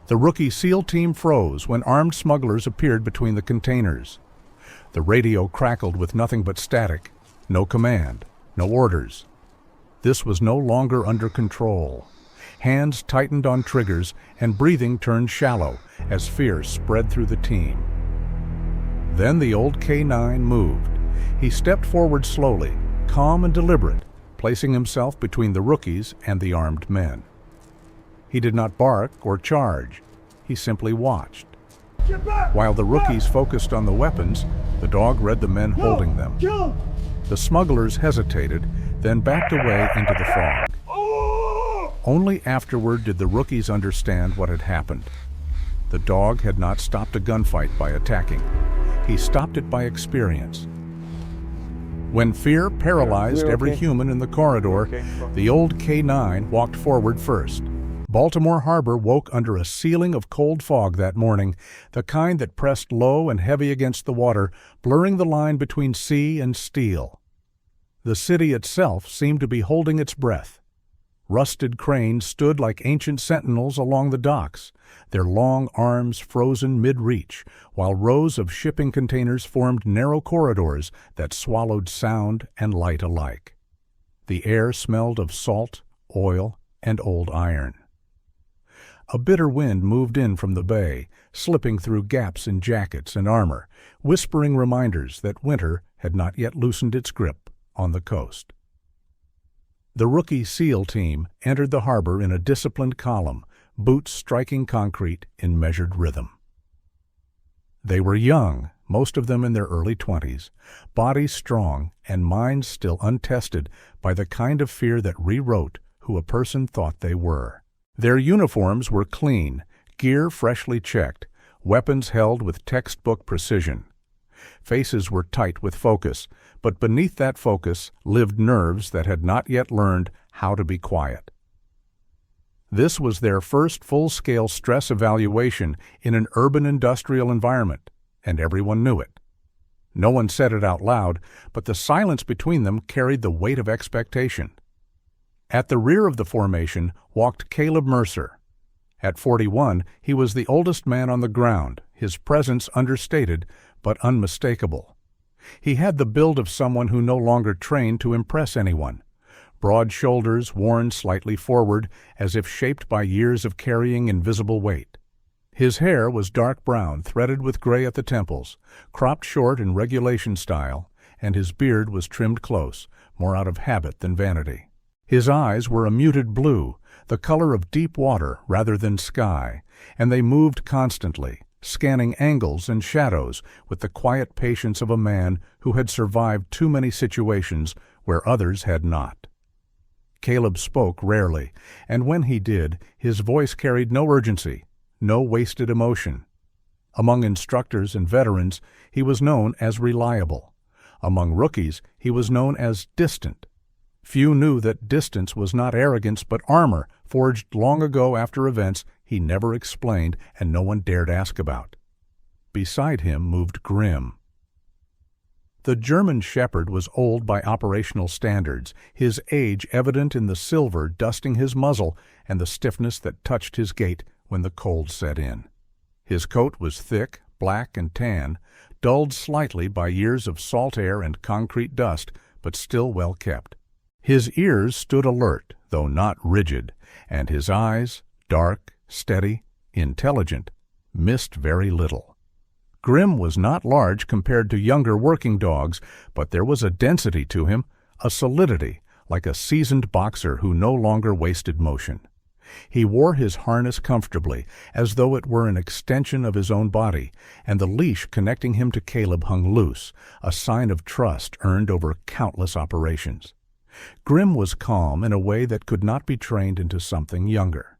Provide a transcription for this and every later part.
The rookie SEAL team froze when armed smugglers appeared between the containers. The radio crackled with nothing but static, no command, no orders. This was no longer under control. Hands tightened on triggers and breathing turned shallow as fear spread through the team. Then the old K9 moved. He stepped forward slowly, calm and deliberate, placing himself between the rookies and the armed men. He did not bark or charge. He simply watched. While the rookies focused on the weapons, the dog read the men holding them. The smugglers hesitated, then backed away into the fog. Only afterward did the rookies understand what had happened. The dog had not stopped a gunfight by attacking. He stopped it by experience. When fear paralyzed every human in the corridor, the old K9 walked forward first. Baltimore Harbor woke under a ceiling of cold fog that morning, the kind that pressed low and heavy against the water, blurring the line between sea and steel. The city itself seemed to be holding its breath. Rusted cranes stood like ancient sentinels along the docks, their long arms frozen mid-reach, while rows of shipping containers formed narrow corridors that swallowed sound and light alike. The air smelled of salt, oil, and old iron. A bitter wind moved in from the bay, slipping through gaps in jackets and armor, whispering reminders that winter had not yet loosened its grip on the coast. The rookie SEAL team entered the harbor in a disciplined column, boots striking concrete in measured rhythm. They were young, most of them in their early 20s, bodies strong and minds still untested by the kind of fear that rewrote who a person thought they were. Their uniforms were clean, gear freshly checked, weapons held with textbook precision. Faces were tight with focus, but beneath that focus lived nerves that had not yet learned how to be quiet. This was their first full-scale stress evaluation in an urban industrial environment, and everyone knew it. No one said it out loud, but the silence between them carried the weight of expectation. At the rear of the formation walked Caleb Mercer. At 41, he was the oldest man on the ground, his presence understated but unmistakable. He had the build of someone who no longer trained to impress anyone. Broad shoulders worn slightly forward, as if shaped by years of carrying invisible weight. His hair was dark brown, threaded with gray at the temples, cropped short in regulation style, and his beard was trimmed close, more out of habit than vanity. His eyes were a muted blue, the color of deep water rather than sky, and they moved constantly, scanning angles and shadows with the quiet patience of a man who had survived too many situations where others had not. Caleb spoke rarely, and when he did, his voice carried no urgency, no wasted emotion. Among instructors and veterans, he was known as reliable. Among rookies, he was known as distant. Few knew that distance was not arrogance but armor forged long ago after events he never explained and no one dared ask about. Beside him moved Grim. The German shepherd was old by operational standards, his age evident in the silver dusting his muzzle and the stiffness that touched his gait when the cold set in. His coat was thick, black and tan, dulled slightly by years of salt air and concrete dust, but still well kept. His ears stood alert, though not rigid, and his eyes, dark, steady, intelligent, missed very little. Grim was not large compared to younger working dogs, but there was a density to him, a solidity, like a seasoned boxer who no longer wasted motion. He wore his harness comfortably, as though it were an extension of his own body, and the leash connecting him to Caleb hung loose, a sign of trust earned over countless operations. Grim was calm in a way that could not be trained into something younger.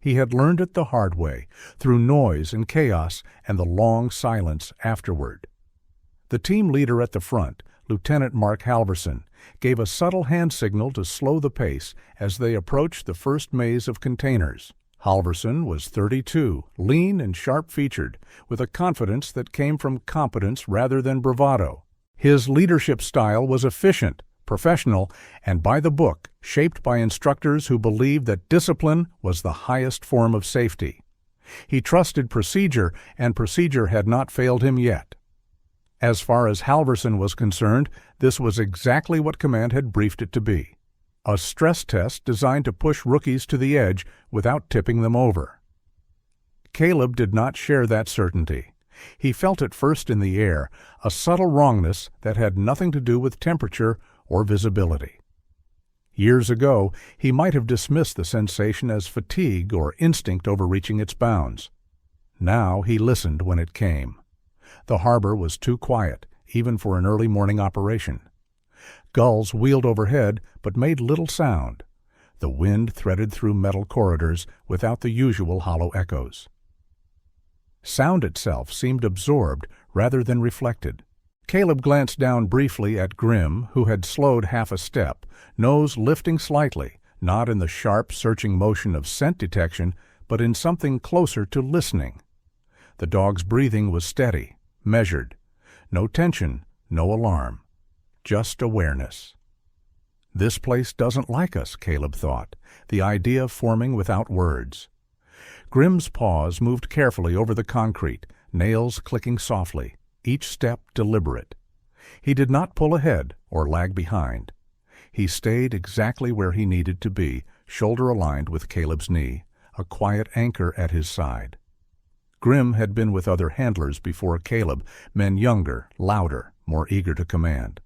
He had learned it the hard way, through noise and chaos and the long silence afterward. The team leader at the front, Lieutenant Mark Halverson, gave a subtle hand signal to slow the pace as they approached the first maze of containers. Halverson was 32, lean and sharp-featured, with a confidence that came from competence rather than bravado. His leadership style was efficient, professional, and by the book, shaped by instructors who believed that discipline was the highest form of safety. He trusted procedure, and procedure had not failed him yet. As far as Halverson was concerned, this was exactly what command had briefed it to be. A stress test designed to push rookies to the edge without tipping them over. Caleb did not share that certainty. He felt it first in the air, a subtle wrongness that had nothing to do with temperature or visibility. Years ago, he might have dismissed the sensation as fatigue or instinct overreaching its bounds. Now he listened when it came. The harbor was too quiet, even for an early morning operation. Gulls wheeled overhead, but made little sound. The wind threaded through metal corridors without the usual hollow echoes. Sound itself seemed absorbed rather than reflected. Caleb glanced down briefly at Grim, who had slowed half a step, nose lifting slightly, not in the sharp, searching motion of scent detection, but in something closer to listening. The dog's breathing was steady, measured. No tension, no alarm. Just awareness. This place doesn't like us, Caleb thought, the idea forming without words. Grim's paws moved carefully over the concrete, nails clicking softly, each step deliberate. He did not pull ahead or lag behind. He stayed exactly where he needed to be, shoulder aligned with Caleb's knee, a quiet anchor at his side. Grim had been with other handlers before Caleb, men younger, louder, more eager to command.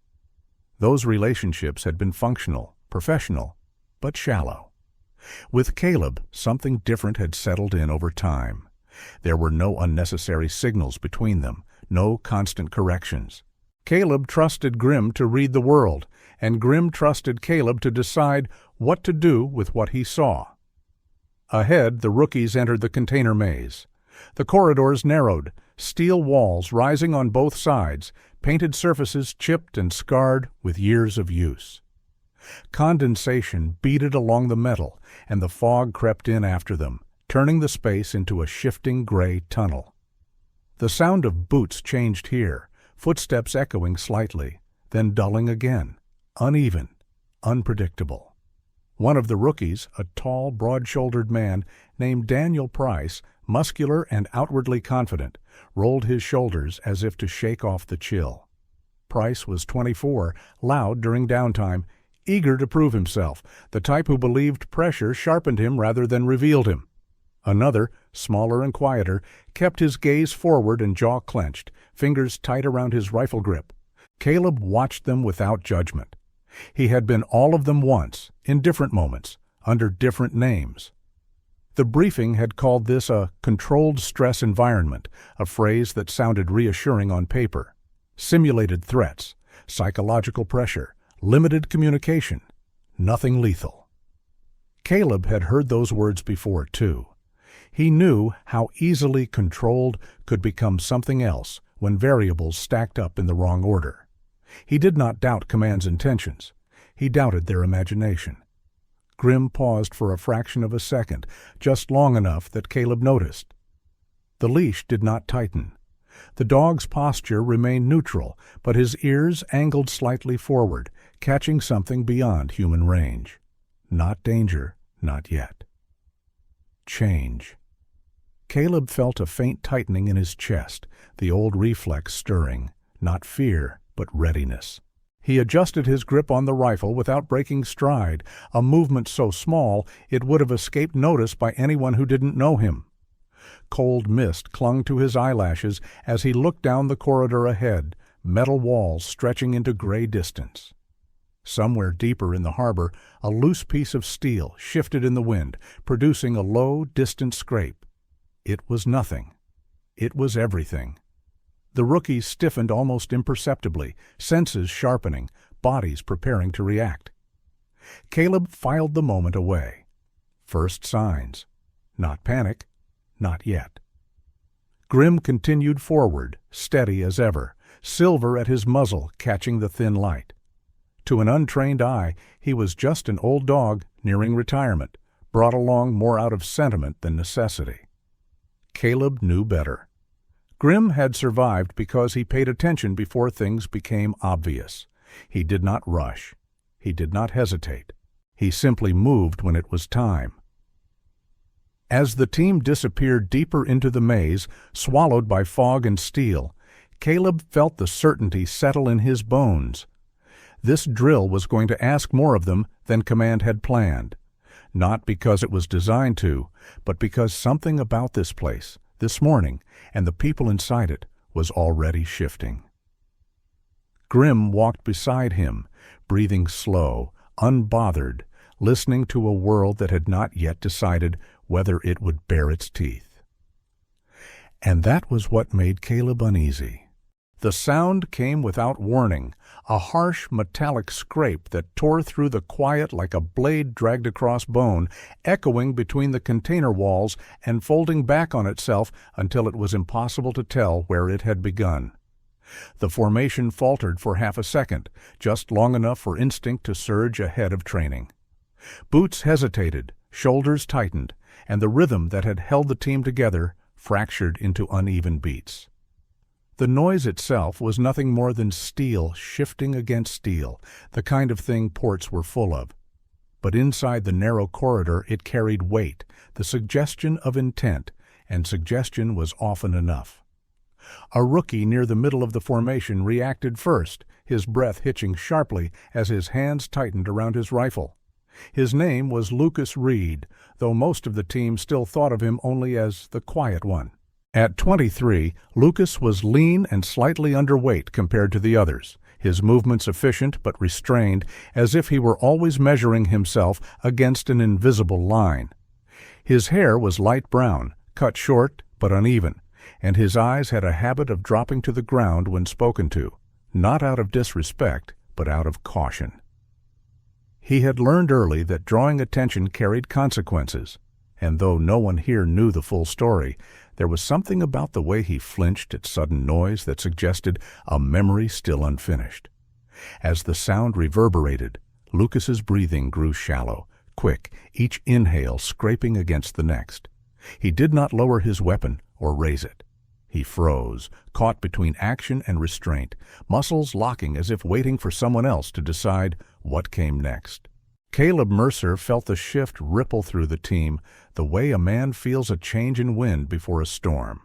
Those relationships had been functional, professional, but shallow. With Caleb, something different had settled in over time. There were no unnecessary signals between them, no constant corrections. Caleb trusted Grim to read the world, and Grim trusted Caleb to decide what to do with what he saw. Ahead, the rookies entered the container maze. The corridors narrowed, steel walls rising on both sides, painted surfaces chipped and scarred with years of use. Condensation beaded along the metal, and the fog crept in after them, turning the space into a shifting gray tunnel. The sound of boots changed here, footsteps echoing slightly, then dulling again, uneven, unpredictable. One of the rookies, a tall, broad-shouldered man named Daniel Price, muscular and outwardly confident, rolled his shoulders as if to shake off the chill. Price was 24, loud during downtime, eager to prove himself, the type who believed pressure sharpened him rather than revealed him. Another, smaller and quieter, kept his gaze forward and jaw clenched, fingers tight around his rifle grip. Caleb watched them without judgment. He had been all of them once, in different moments, under different names. The briefing had called this a controlled stress environment, a phrase that sounded reassuring on paper. Simulated threats, psychological pressure, limited communication, nothing lethal. Caleb had heard those words before, too. He knew how easily controlled could become something else when variables stacked up in the wrong order. He did not doubt command's intentions. He doubted their imagination. Grim paused for a fraction of a second, just long enough that Caleb noticed. The leash did not tighten. The dog's posture remained neutral, but his ears angled slightly forward, catching something beyond human range. Not danger, not yet. Change. Caleb felt a faint tightening in his chest, the old reflex stirring, not fear, but readiness. He adjusted his grip on the rifle without breaking stride, a movement so small it would have escaped notice by anyone who didn't know him. Cold mist clung to his eyelashes as he looked down the corridor ahead, metal walls stretching into gray distance. Somewhere deeper in the harbor, a loose piece of steel shifted in the wind, producing a low, distant scrape. It was nothing. It was everything. The rookies stiffened almost imperceptibly, senses sharpening, bodies preparing to react. Caleb filed the moment away. First signs. Not panic. Not yet. Grim continued forward, steady as ever, silver at his muzzle catching the thin light. To an untrained eye, he was just an old dog nearing retirement, brought along more out of sentiment than necessity. Caleb knew better. Grim had survived because he paid attention before things became obvious. He did not rush. He did not hesitate. He simply moved when it was time. As the team disappeared deeper into the maze, swallowed by fog and steel, Caleb felt the certainty settle in his bones. This drill was going to ask more of them than command had planned. Not because it was designed to, but because something about this place, this morning, and the people inside it, was already shifting. Grim walked beside him, breathing slow, unbothered, listening to a world that had not yet decided whether it would bare its teeth. And that was what made Caleb uneasy. The sound came without warning, a harsh metallic scrape that tore through the quiet like a blade dragged across bone, echoing between the container walls and folding back on itself until it was impossible to tell where it had begun. The formation faltered for half a second, just long enough for instinct to surge ahead of training. Boots hesitated, shoulders tightened, and the rhythm that had held the team together fractured into uneven beats. The noise itself was nothing more than steel shifting against steel, the kind of thing ports were full of. But inside the narrow corridor it carried weight, the suggestion of intent, and suggestion was often enough. A rookie near the middle of the formation reacted first, his breath hitching sharply as his hands tightened around his rifle. His name was Lucas Reed, though most of the team still thought of him only as the quiet one. At 23, Lucas was lean and slightly underweight compared to the others, his movements efficient but restrained, as if he were always measuring himself against an invisible line. His hair was light brown, cut short but uneven, and his eyes had a habit of dropping to the ground when spoken to, not out of disrespect, but out of caution. He had learned early that drawing attention carried consequences, and though no one here knew the full story, there was something about the way he flinched at sudden noise that suggested a memory still unfinished. As the sound reverberated, Lucas's breathing grew shallow, quick, each inhale scraping against the next. He did not lower his weapon or raise it. He froze, caught between action and restraint, muscles locking as if waiting for someone else to decide what came next. Caleb Mercer felt the shift ripple through the team, the way a man feels a change in wind before a storm.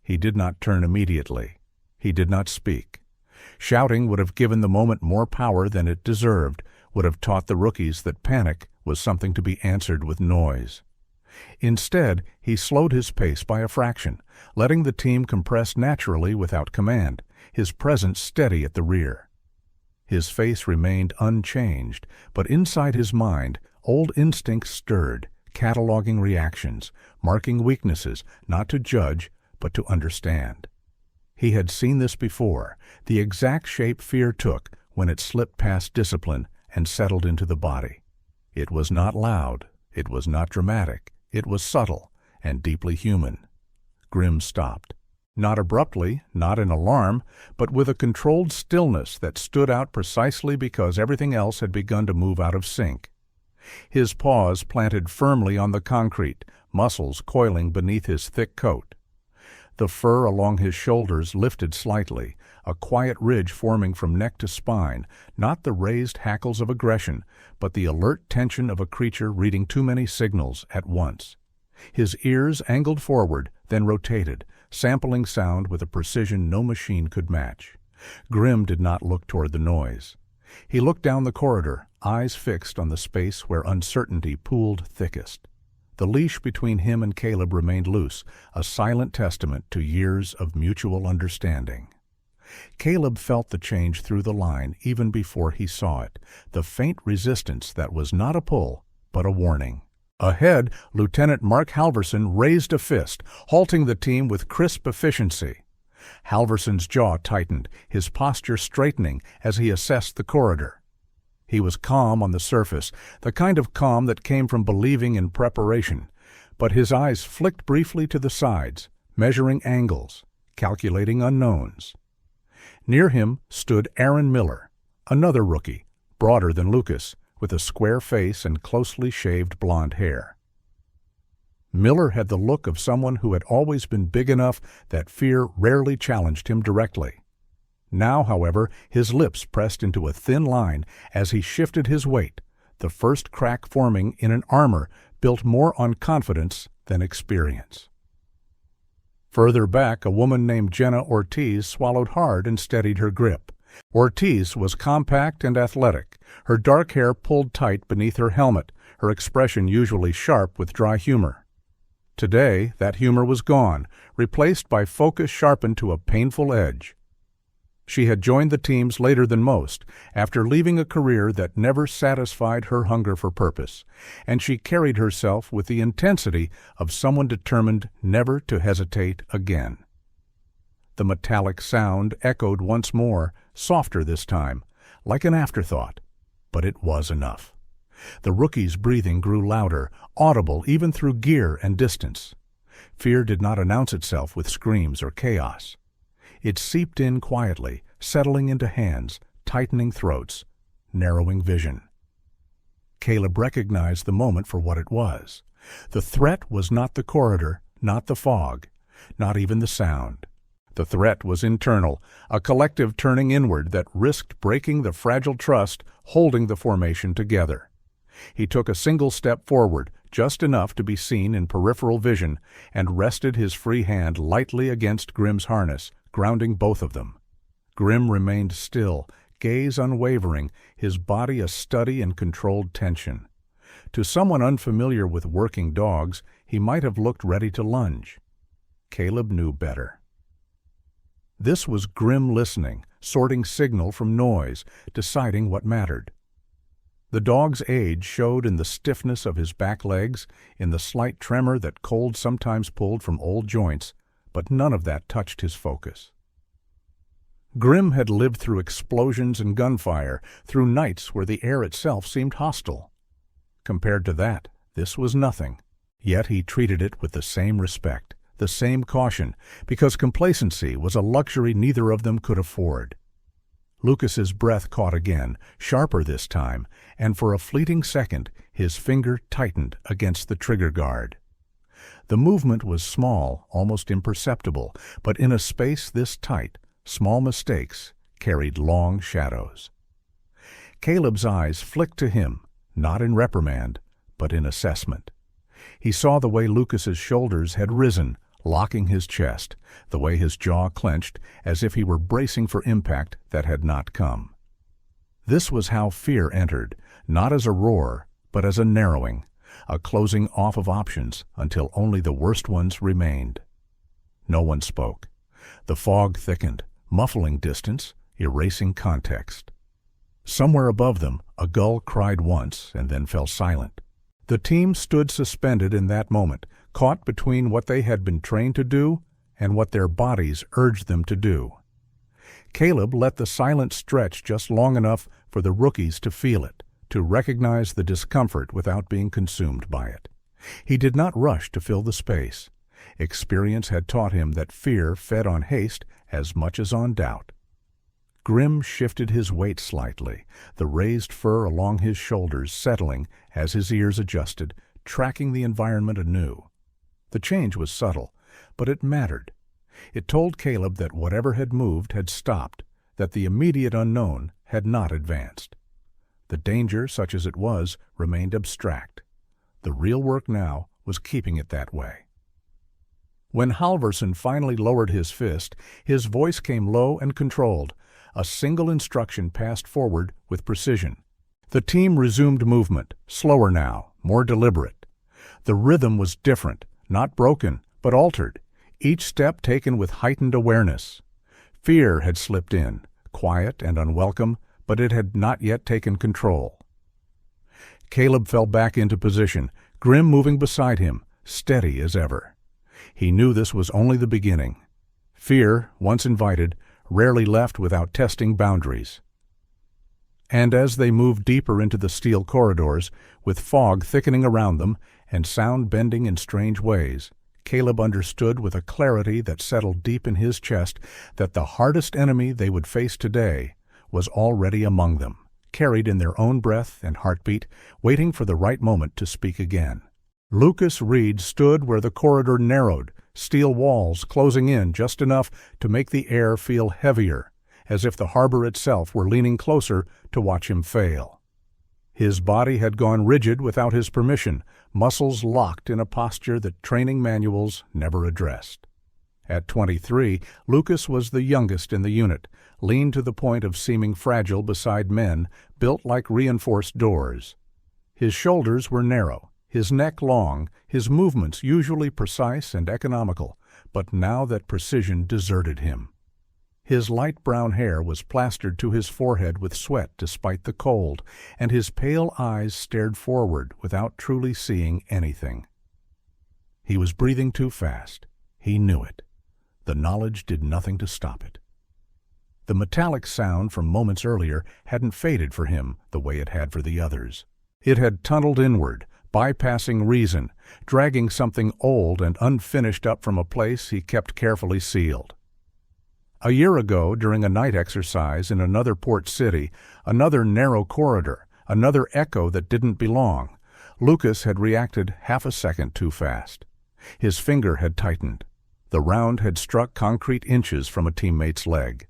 He did not turn immediately. He did not speak. Shouting would have given the moment more power than it deserved, would have taught the rookies that panic was something to be answered with noise. Instead, he slowed his pace by a fraction, letting the team compress naturally without command, his presence steady at the rear. His face remained unchanged, but inside his mind, old instincts stirred, cataloging reactions, marking weaknesses, not to judge, but to understand. He had seen this before, the exact shape fear took when it slipped past discipline and settled into the body. It was not loud, it was not dramatic, it was subtle and deeply human. Grim stopped. Not abruptly, not in alarm, but with a controlled stillness that stood out precisely because everything else had begun to move out of sync. His paws planted firmly on the concrete, muscles coiling beneath his thick coat. The fur along his shoulders lifted slightly, a quiet ridge forming from neck to spine, not the raised hackles of aggression, but the alert tension of a creature reading too many signals at once. His ears angled forward, then rotated, sampling sound with a precision no machine could match. Grim did not look toward the noise. He looked down the corridor, eyes fixed on the space where uncertainty pooled thickest. The leash between him and Caleb remained loose, a silent testament to years of mutual understanding. Caleb felt the change through the line even before he saw it, the faint resistance that was not a pull, but a warning. Ahead, Lieutenant Mark Halverson raised a fist, halting the team with crisp efficiency. Halverson's jaw tightened, his posture straightening as he assessed the corridor. He was calm on the surface, the kind of calm that came from believing in preparation, but his eyes flicked briefly to the sides, measuring angles, calculating unknowns. Near him stood Aaron Miller, another rookie, broader than Lucas, with a square face and closely shaved blond hair. Miller had the look of someone who had always been big enough that fear rarely challenged him directly. Now, however, his lips pressed into a thin line as he shifted his weight, the first crack forming in an armor built more on confidence than experience. Further back, a woman named Jenna Ortiz swallowed hard and steadied her grip. Ortiz was compact and athletic, her dark hair pulled tight beneath her helmet, her expression usually sharp with dry humor. Today, that humor was gone, replaced by focus sharpened to a painful edge. She had joined the teams later than most, after leaving a career that never satisfied her hunger for purpose, and she carried herself with the intensity of someone determined never to hesitate again. The metallic sound echoed once more, softer this time, like an afterthought, but it was enough. The rookie's breathing grew louder, audible even through gear and distance. Fear did not announce itself with screams or chaos. It seeped in quietly, settling into hands, tightening throats, narrowing vision. Caleb recognized the moment for what it was. The threat was not the corridor, not the fog, not even the sound. The threat was internal, a collective turning inward that risked breaking the fragile trust holding the formation together. He took a single step forward, just enough to be seen in peripheral vision, and rested his free hand lightly against Grimm's harness, grounding both of them. Grimm remained still, gaze unwavering, his body a study in controlled tension. To someone unfamiliar with working dogs, he might have looked ready to lunge. Caleb knew better. This was Grimm listening, sorting signal from noise, deciding what mattered. The dog's age showed in the stiffness of his back legs, in the slight tremor that cold sometimes pulled from old joints, but none of that touched his focus. Grimm had lived through explosions and gunfire, through nights where the air itself seemed hostile. Compared to that, this was nothing. Yet he treated it with the same respect, the same caution, because complacency was a luxury neither of them could afford. Lucas's breath caught again, sharper this time, and for a fleeting second his finger tightened against the trigger guard. The movement was small, almost imperceptible, but in a space this tight, small mistakes carried long shadows. Caleb's eyes flicked to him, not in reprimand, but in assessment. He saw the way Lucas's shoulders had risen, locking his chest, the way his jaw clenched as if he were bracing for impact that had not come. This was how fear entered, not as a roar, but as a narrowing, a closing off of options until only the worst ones remained. No one spoke. The fog thickened, muffling distance, erasing context. Somewhere above them, a gull cried once and then fell silent. The team stood suspended in that moment, caught between what they had been trained to do and what their bodies urged them to do. Caleb let the silence stretch just long enough for the rookies to feel it, to recognize the discomfort without being consumed by it. He did not rush to fill the space. Experience had taught him that fear fed on haste as much as on doubt. Grimm shifted his weight slightly, the raised fur along his shoulders settling as his ears adjusted, tracking the environment anew. The change was subtle, but it mattered. It told Caleb that whatever had moved had stopped, that the immediate unknown had not advanced. The danger, such as it was, remained abstract. The real work now was keeping it that way. When Halverson finally lowered his fist, his voice came low and controlled. A single instruction passed forward with precision. The team resumed movement, slower now, more deliberate. The rhythm was different, not broken, but altered, each step taken with heightened awareness. Fear had slipped in, quiet and unwelcome, but it had not yet taken control. Caleb fell back into position, Grimm moving beside him, steady as ever. He knew this was only the beginning. Fear, once invited, rarely left without testing boundaries. And as they moved deeper into the steel corridors, with fog thickening around them and sound bending in strange ways, Caleb understood with a clarity that settled deep in his chest that the hardest enemy they would face today was already among them, carried in their own breath and heartbeat, waiting for the right moment to speak again. Lucas Reed stood where the corridor narrowed, steel walls closing in just enough to make the air feel heavier, as if the harbor itself were leaning closer to watch him fail. His body had gone rigid without his permission, muscles locked in a posture that training manuals never addressed. At 23, Lucas was the youngest in the unit, lean to the point of seeming fragile beside men built like reinforced doors. His shoulders were narrow, his neck long, his movements usually precise and economical, but now that precision deserted him. His light brown hair was plastered to his forehead with sweat despite the cold, and his pale eyes stared forward without truly seeing anything. He was breathing too fast. He knew it. The knowledge did nothing to stop it. The metallic sound from moments earlier hadn't faded for him the way it had for the others. It had tunneled inward, bypassing reason, dragging something old and unfinished up from a place he kept carefully sealed. A year ago, during a night exercise in another port city, another narrow corridor, another echo that didn't belong, Lucas had reacted half a second too fast. His finger had tightened. The round had struck concrete inches from a teammate's leg.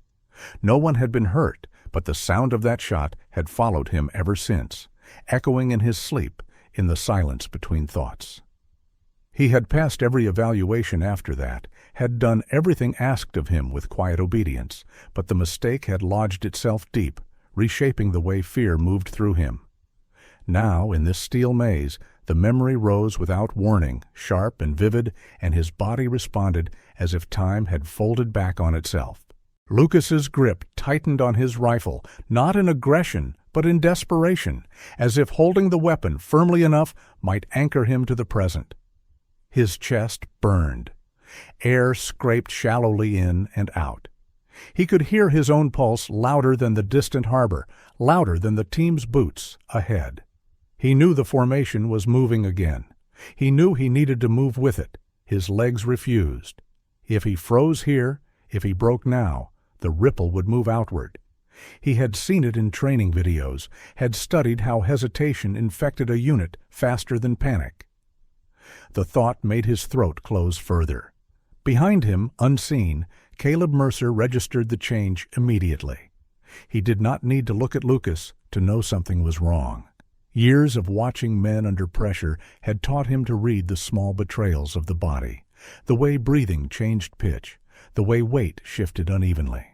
No one had been hurt, but the sound of that shot had followed him ever since, echoing in his sleep, in the silence between thoughts. He had passed every evaluation after that, had done everything asked of him with quiet obedience, but the mistake had lodged itself deep, reshaping the way fear moved through him. Now, in this steel maze, the memory rose without warning, sharp and vivid, and his body responded as if time had folded back on itself. Lucas's grip tightened on his rifle, not in aggression, but in desperation, as if holding the weapon firmly enough might anchor him to the present. His chest burned. Air scraped shallowly in and out. He could hear his own pulse louder than the distant harbor, louder than the team's boots ahead. He knew the formation was moving again. He knew he needed to move with it. His legs refused. If he froze here, if he broke now, the ripple would move outward. He had seen it in training videos, had studied how hesitation infected a unit faster than panic. The thought made his throat close further. Behind him, unseen, Caleb Mercer registered the change immediately. He did not need to look at Lucas to know something was wrong. Years of watching men under pressure had taught him to read the small betrayals of the body, the way breathing changed pitch, the way weight shifted unevenly.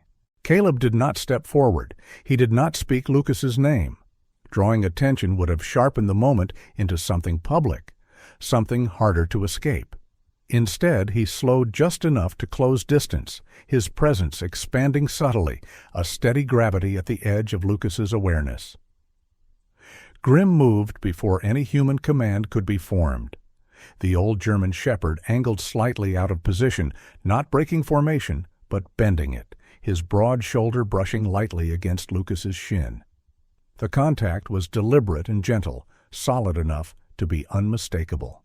Caleb did not step forward. He did not speak Lucas's name. Drawing attention would have sharpened the moment into something public, something harder to escape. Instead, he slowed just enough to close distance, his presence expanding subtly, a steady gravity at the edge of Lucas's awareness. Grim moved before any human command could be formed. The old German shepherd angled slightly out of position, not breaking formation, but bending it, his broad shoulder brushing lightly against Lucas's shin. The contact was deliberate and gentle, solid enough to be unmistakable.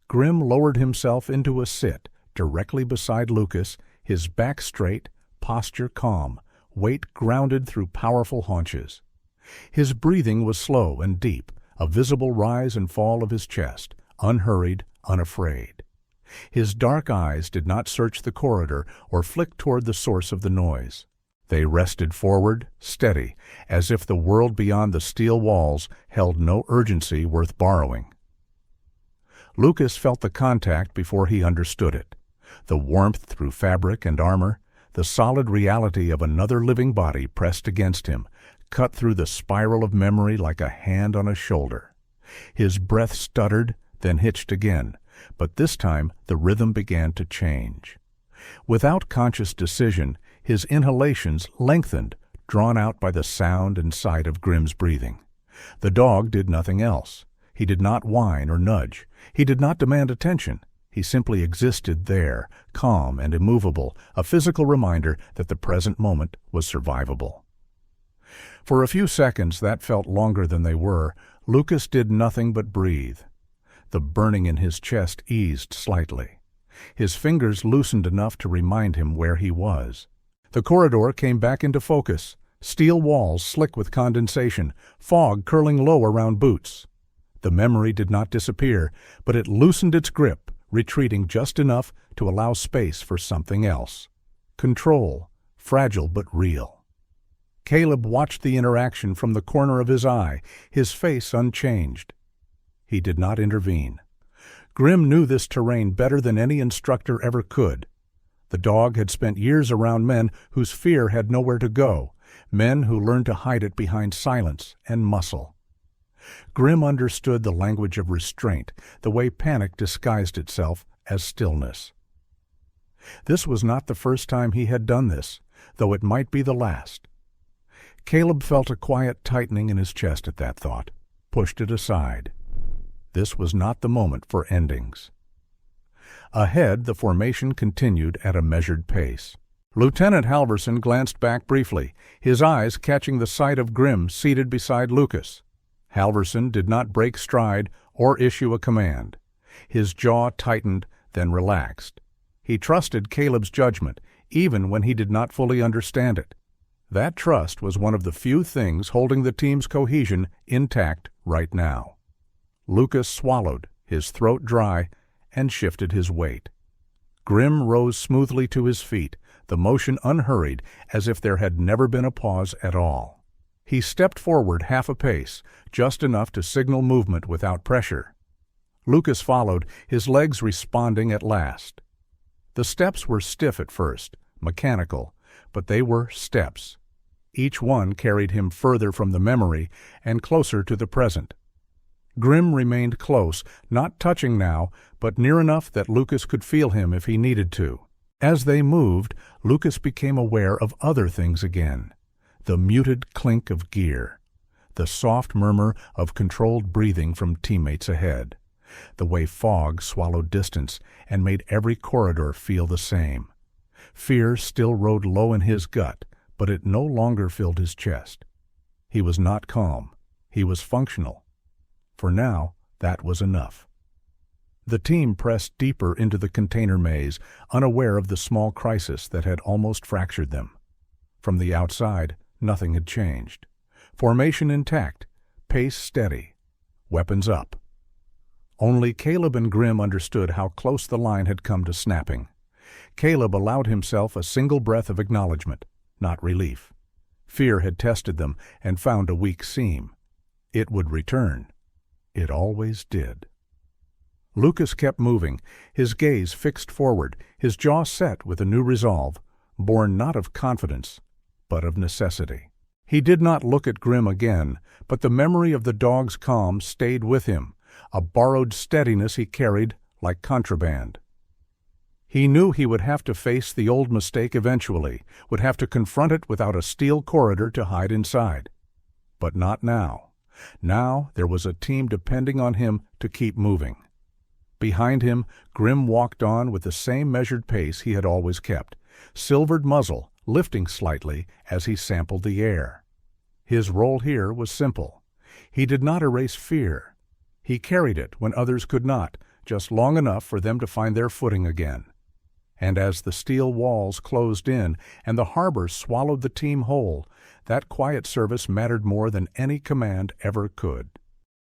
Grim lowered himself into a sit, directly beside Lucas, his back straight, posture calm, weight grounded through powerful haunches. His breathing was slow and deep, a visible rise and fall of his chest, unhurried, unafraid. His dark eyes did not search the corridor or flick toward the source of the noise. They rested forward, steady, as if the world beyond the steel walls held no urgency worth borrowing. Lucas felt the contact before he understood it. The warmth through fabric and armor, the solid reality of another living body pressed against him, cut through the spiral of memory like a hand on a shoulder. His breath stuttered, then hitched again, but this time the rhythm began to change. Without conscious decision, his inhalations lengthened, drawn out by the sound and sight of Grim's breathing. The dog did nothing else. He did not whine or nudge. He did not demand attention. He simply existed there, calm and immovable, a physical reminder that the present moment was survivable. For a few seconds that felt longer than they were. Lucas did nothing but breathe. The burning in his chest eased slightly. His fingers loosened enough to remind him where he was. The corridor came back into focus, steel walls slick with condensation, fog curling low around boots. The memory did not disappear, but it loosened its grip, retreating just enough to allow space for something else. Control, fragile but real. Caleb watched the interaction from the corner of his eye, his face unchanged. He did not intervene. Grim knew this terrain better than any instructor ever could. The dog had spent years around men whose fear had nowhere to go, men who learned to hide it behind silence and muscle. Grim understood the language of restraint, the way panic disguised itself as stillness. This was not the first time he had done this, though it might be the last. Caleb felt a quiet tightening in his chest at that thought, pushed it aside. This was not the moment for endings. Ahead, the formation continued at a measured pace. Lieutenant Halverson glanced back briefly, his eyes catching the sight of Grim seated beside Lucas. Halverson did not break stride or issue a command. His jaw tightened, then relaxed. He trusted Caleb's judgment, even when he did not fully understand it. That trust was one of the few things holding the team's cohesion intact right now. Lucas swallowed, his throat dry, and shifted his weight. Grim rose smoothly to his feet, the motion unhurried, as if there had never been a pause at all. He stepped forward half a pace, just enough to signal movement without pressure. Lucas followed, his legs responding at last. The steps were stiff at first, mechanical, but they were steps. Each one carried him further from the memory and closer to the present. Grim remained close, not touching now, but near enough that Lucas could feel him if he needed to. As they moved, Lucas became aware of other things again. The muted clink of gear, the soft murmur of controlled breathing from teammates ahead, the way fog swallowed distance and made every corridor feel the same. Fear still rode low in his gut, but it no longer filled his chest. He was not calm. He was functional. For now, that was enough. The team pressed deeper into the container maze, unaware of the small crisis that had almost fractured them. From the outside, nothing had changed. Formation intact, pace steady, weapons up. Only Caleb and Grim understood how close the line had come to snapping. Caleb allowed himself a single breath of acknowledgement, not relief. Fear had tested them and found a weak seam. It would return. It always did. Lucas kept moving, his gaze fixed forward, his jaw set with a new resolve, born not of confidence, but of necessity. He did not look at Grim again, but the memory of the dog's calm stayed with him, a borrowed steadiness he carried like contraband. He knew he would have to face the old mistake eventually, would have to confront it without a steel corridor to hide inside. But not now. Now there was a team depending on him to keep moving. Behind him, Grim walked on with the same measured pace he had always kept, silvered muzzle lifting slightly as he sampled the air. His role here was simple. He did not erase fear. He carried it when others could not, just long enough for them to find their footing again. And as the steel walls closed in and the harbor swallowed the team whole, that quiet service mattered more than any command ever could.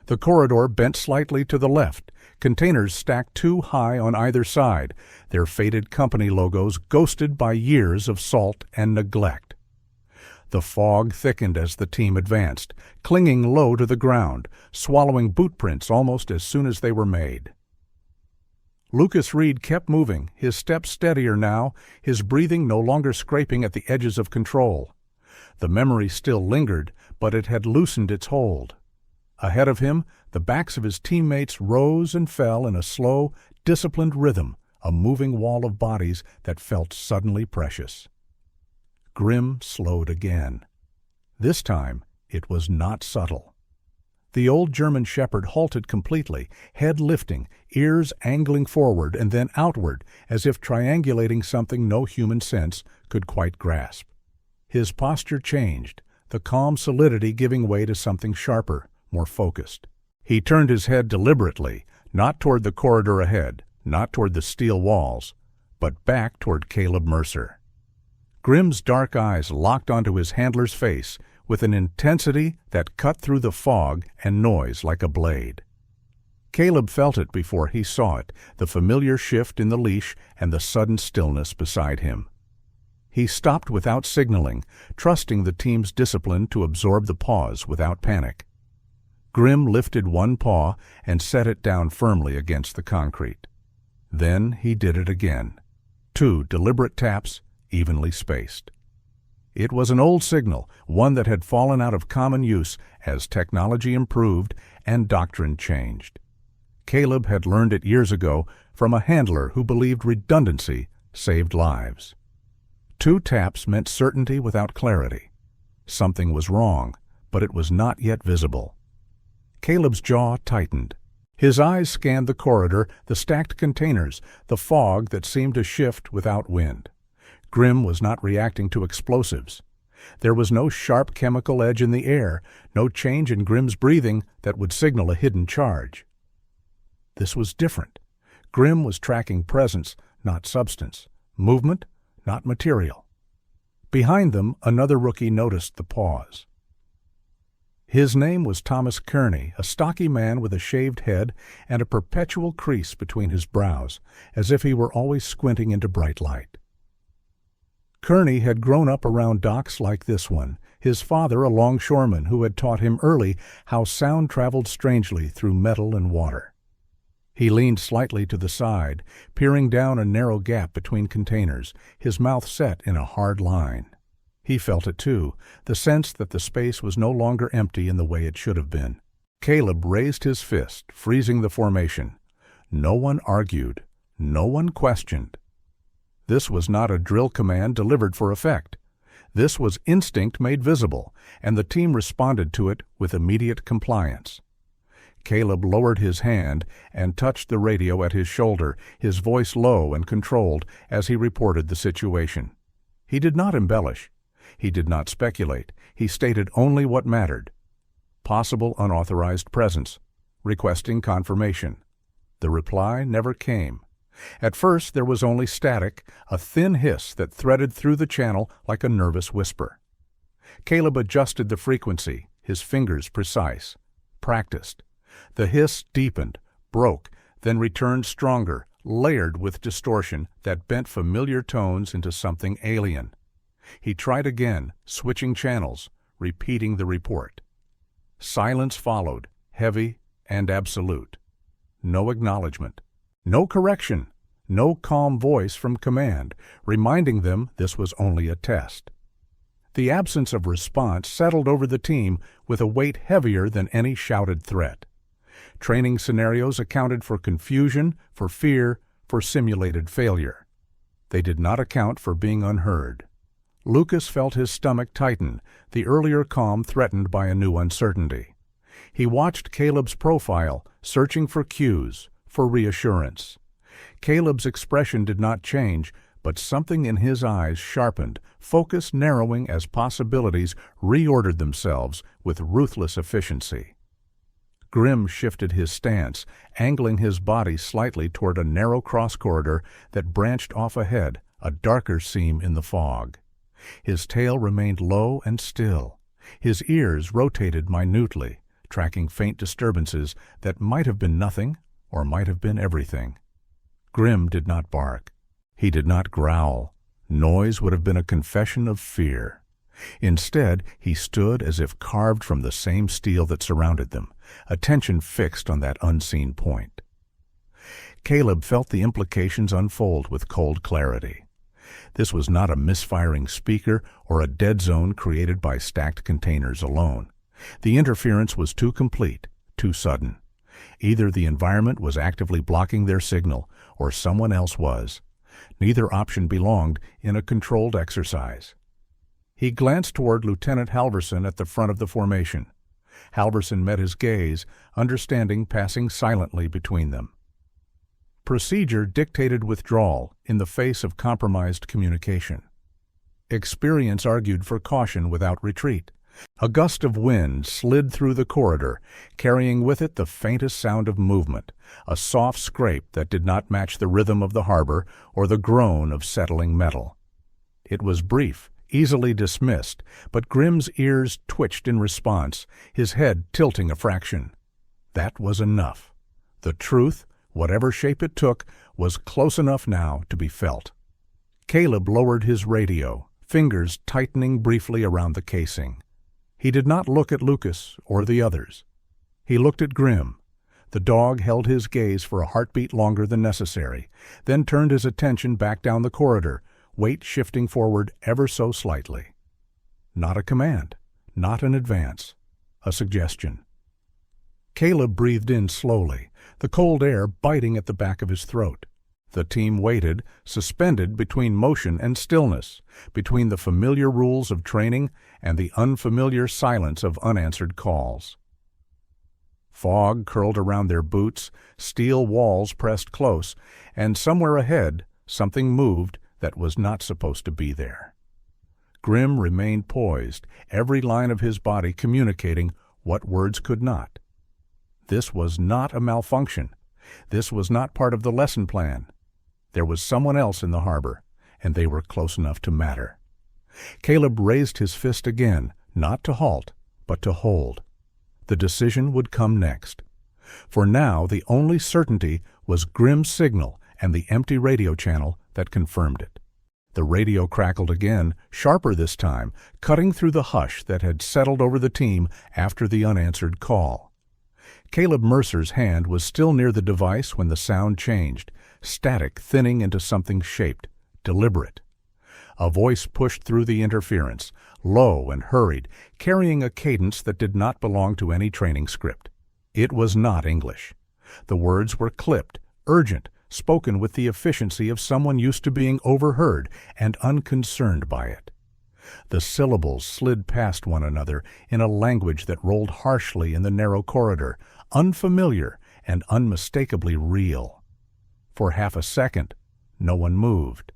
The corridor bent slightly to the left, containers stacked too high on either side, their faded company logos ghosted by years of salt and neglect. The fog thickened as the team advanced, clinging low to the ground, swallowing boot prints almost as soon as they were made. Lucas Reed kept moving, his steps steadier now, his breathing no longer scraping at the edges of control. The memory still lingered, but it had loosened its hold. Ahead of him, the backs of his teammates rose and fell in a slow, disciplined rhythm, a moving wall of bodies that felt suddenly precious. Grim slowed again. This time, it was not subtle. The old German shepherd halted completely, head lifting, ears angling forward and then outward, as if triangulating something no human sense could quite grasp. His posture changed, the calm solidity giving way to something sharper, more focused. He turned his head deliberately, not toward the corridor ahead, not toward the steel walls, but back toward Caleb Mercer. Grim's dark eyes locked onto his handler's face with an intensity that cut through the fog and noise like a blade. Caleb felt it before he saw it, the familiar shift in the leash and the sudden stillness beside him. He stopped without signaling, trusting the team's discipline to absorb the pause without panic. Grim lifted one paw and set it down firmly against the concrete. Then he did it again. 2 deliberate taps, evenly spaced. It was an old signal, one that had fallen out of common use as technology improved and doctrine changed. Caleb had learned it years ago from a handler who believed redundancy saved lives. 2 taps meant certainty without clarity. Something was wrong, but it was not yet visible. Caleb's jaw tightened. His eyes scanned the corridor, the stacked containers, the fog that seemed to shift without wind. Grim was not reacting to explosives. There was no sharp chemical edge in the air, no change in Grim's breathing that would signal a hidden charge. This was different. Grim was tracking presence, not substance, movement, not material. Behind them, another rookie noticed the pause. His name was Thomas Kearney, a stocky man with a shaved head and a perpetual crease between his brows, as if he were always squinting into bright light. Kearney had grown up around docks like this one, his father a longshoreman who had taught him early how sound traveled strangely through metal and water. He leaned slightly to the side, peering down a narrow gap between containers, his mouth set in a hard line. He felt it too, the sense that the space was no longer empty in the way it should have been. Caleb raised his fist, freezing the formation. No one argued. No one questioned. This was not a drill command delivered for effect. This was instinct made visible, and the team responded to it with immediate compliance. Caleb lowered his hand and touched the radio at his shoulder, his voice low and controlled as he reported the situation. He did not embellish. He did not speculate. He stated only what mattered. Possible unauthorized presence. Requesting confirmation. The reply never came. At first there was only static, a thin hiss that threaded through the channel like a nervous whisper. Caleb adjusted the frequency, his fingers precise. Practiced. The hiss deepened, broke, then returned stronger, layered with distortion that bent familiar tones into something alien. He tried again, switching channels, repeating the report. Silence followed, heavy and absolute. No acknowledgement. No correction. No calm voice from command, reminding them this was only a test. The absence of response settled over the team with a weight heavier than any shouted threat. Training scenarios accounted for confusion, for fear, for simulated failure. They did not account for being unheard. Lucas felt his stomach tighten, the earlier calm threatened by a new uncertainty. He watched Caleb's profile, searching for cues, for reassurance. Caleb's expression did not change, but something in his eyes sharpened, focus narrowing as possibilities reordered themselves with ruthless efficiency. Grim shifted his stance, angling his body slightly toward a narrow cross corridor that branched off ahead, a darker seam in the fog. His tail remained low and still. His ears rotated minutely, tracking faint disturbances that might have been nothing or might have been everything. Grim did not bark. He did not growl. Noise would have been a confession of fear. Instead, he stood as if carved from the same steel that surrounded them, attention fixed on that unseen point. Caleb felt the implications unfold with cold clarity. This was not a misfiring speaker or a dead zone created by stacked containers alone. The interference was too complete, too sudden. Either the environment was actively blocking their signal, or someone else was. Neither option belonged in a controlled exercise. He glanced toward Lieutenant Halverson at the front of the formation. Halverson met his gaze, understanding passing silently between them. Procedure dictated withdrawal in the face of compromised communication. Experience argued for caution without retreat. A gust of wind slid through the corridor, carrying with it the faintest sound of movement, a soft scrape that did not match the rhythm of the harbor or the groan of settling metal. It was brief, easily dismissed, but Grim's ears twitched in response, his head tilting a fraction. That was enough. The truth, whatever shape it took, was close enough now to be felt. Caleb lowered his radio, fingers tightening briefly around the casing. He did not look at Lucas or the others. He looked at Grim. The dog held his gaze for a heartbeat longer than necessary, then turned his attention back down the corridor, weight shifting forward ever so slightly. Not a command, not an advance, a suggestion. Caleb breathed in slowly, the cold air biting at the back of his throat. The team waited, suspended between motion and stillness, between the familiar rules of training and the unfamiliar silence of unanswered calls. Fog curled around their boots, steel walls pressed close, and somewhere ahead something moved that was not supposed to be there. Grim remained poised, every line of his body communicating what words could not. This was not a malfunction. This was not part of the lesson plan. There was someone else in the harbor, and they were close enough to matter. Caleb raised his fist again, not to halt, but to hold. The decision would come next. For now, the only certainty was Grim's signal and the empty radio channel that confirmed it. The radio crackled again, sharper this time, cutting through the hush that had settled over the team after the unanswered call. Caleb Mercer's hand was still near the device when the sound changed, static thinning into something shaped, deliberate. A voice pushed through the interference, low and hurried, carrying a cadence that did not belong to any training script. It was not English. The words were clipped, urgent, spoken with the efficiency of someone used to being overheard and unconcerned by it. The syllables slid past one another in a language that rolled harshly in the narrow corridor, unfamiliar and unmistakably real. For half a second, no one moved.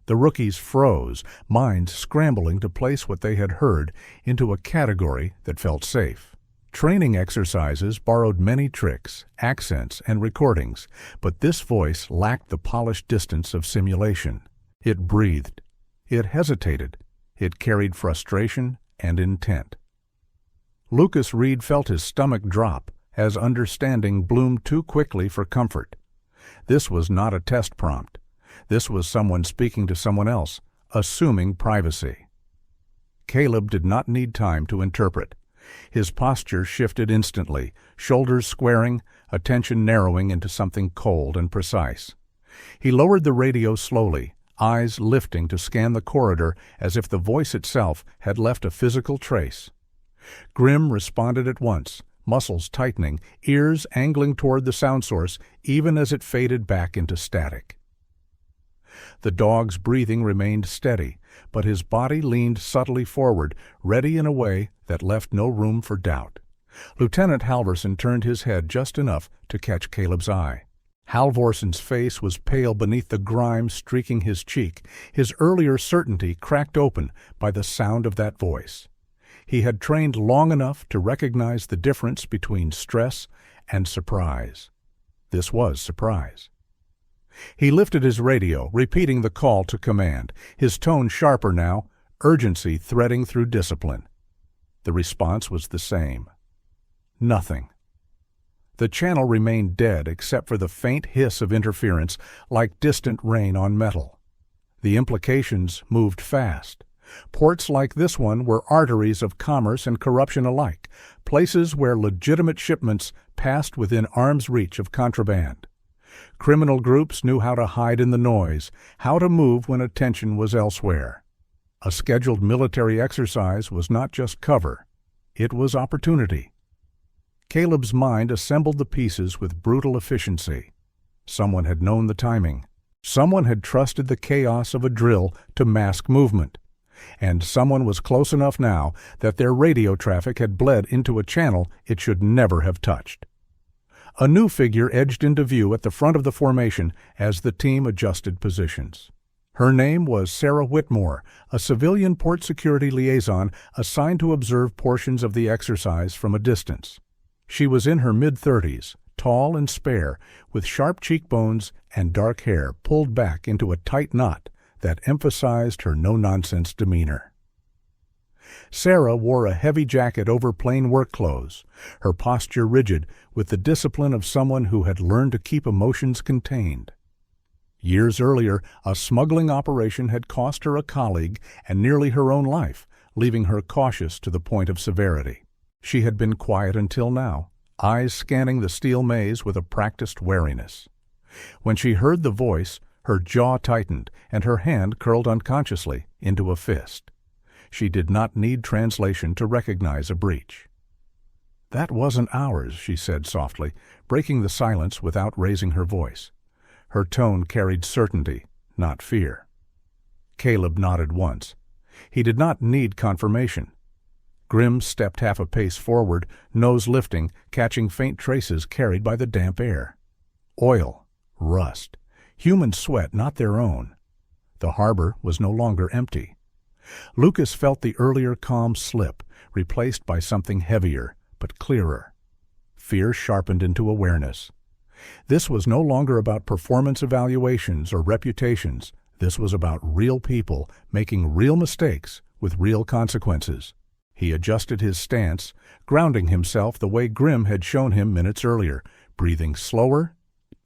The rookies froze, minds scrambling to place what they had heard into a category that felt safe. Training exercises borrowed many tricks, accents, and recordings, but this voice lacked the polished distance of simulation. It breathed. It hesitated. It carried frustration and intent. Lucas Reed felt his stomach drop as understanding bloomed too quickly for comfort. This was not a test prompt. This was someone speaking to someone else, assuming privacy. Caleb did not need time to interpret. His posture shifted instantly, shoulders squaring, attention narrowing into something cold and precise. He lowered the radio slowly, eyes lifting to scan the corridor as if the voice itself had left a physical trace. Grim responded at once, muscles tightening, ears angling toward the sound source even as it faded back into static. The dog's breathing remained steady, but his body leaned subtly forward, ready in a way that left no room for doubt. Lieutenant Halvorsen turned his head just enough to catch Caleb's eye. Halvorsen's face was pale beneath the grime streaking his cheek, his earlier certainty cracked open by the sound of that voice. He had trained long enough to recognize the difference between stress and surprise. This was surprise. He lifted his radio, repeating the call to command, his tone sharper now, urgency threading through discipline. The response was the same. Nothing. The channel remained dead except for the faint hiss of interference like distant rain on metal. The implications moved fast. Ports like this one were arteries of commerce and corruption alike, places where legitimate shipments passed within arm's reach of contraband. Criminal groups knew how to hide in the noise, how to move when attention was elsewhere. A scheduled military exercise was not just cover, it was opportunity. Caleb's mind assembled the pieces with brutal efficiency. Someone had known the timing. Someone had trusted the chaos of a drill to mask movement. And someone was close enough now that their radio traffic had bled into a channel it should never have touched. A new figure edged into view at the front of the formation as the team adjusted positions. Her name was Sarah Whitmore, a civilian port security liaison assigned to observe portions of the exercise from a distance. She was in her mid-30s, tall and spare, with sharp cheekbones and dark hair pulled back into a tight knot that emphasized her no-nonsense demeanor. Sarah wore a heavy jacket over plain work clothes, her posture rigid with the discipline of someone who had learned to keep emotions contained. Years earlier, a smuggling operation had cost her a colleague and nearly her own life, leaving her cautious to the point of severity. She had been quiet until now, eyes scanning the steel maze with a practiced wariness. When she heard the voice, her jaw tightened and her hand curled unconsciously into a fist. She did not need translation to recognize a breach. "That wasn't ours," she said softly, breaking the silence without raising her voice. Her tone carried certainty, not fear. Caleb nodded once. He did not need confirmation. Grimm stepped half a pace forward, nose lifting, catching faint traces carried by the damp air. Oil, rust, human sweat not their own. The harbor was no longer empty. Lucas felt the earlier calm slip, replaced by something heavier, but clearer. Fear sharpened into awareness. This was no longer about performance evaluations or reputations. This was about real people making real mistakes with real consequences. He adjusted his stance, grounding himself the way Grimm had shown him minutes earlier, breathing slower,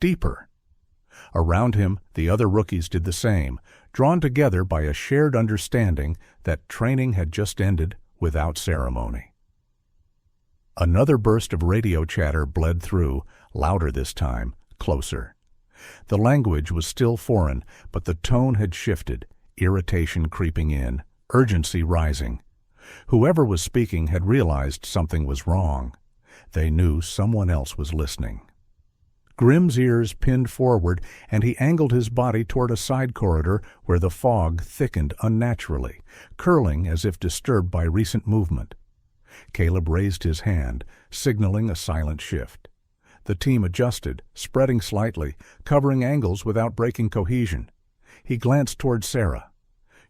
deeper. Around him, the other rookies did the same, drawn together by a shared understanding that training had just ended without ceremony. Another burst of radio chatter bled through, louder this time, closer. The language was still foreign, but the tone had shifted, irritation creeping in, urgency rising. Whoever was speaking had realized something was wrong. They knew someone else was listening. Grimm's ears pinned forward, and he angled his body toward a side corridor where the fog thickened unnaturally, curling as if disturbed by recent movement. Caleb raised his hand, signaling a silent shift. The team adjusted, spreading slightly, covering angles without breaking cohesion. He glanced toward Sarah.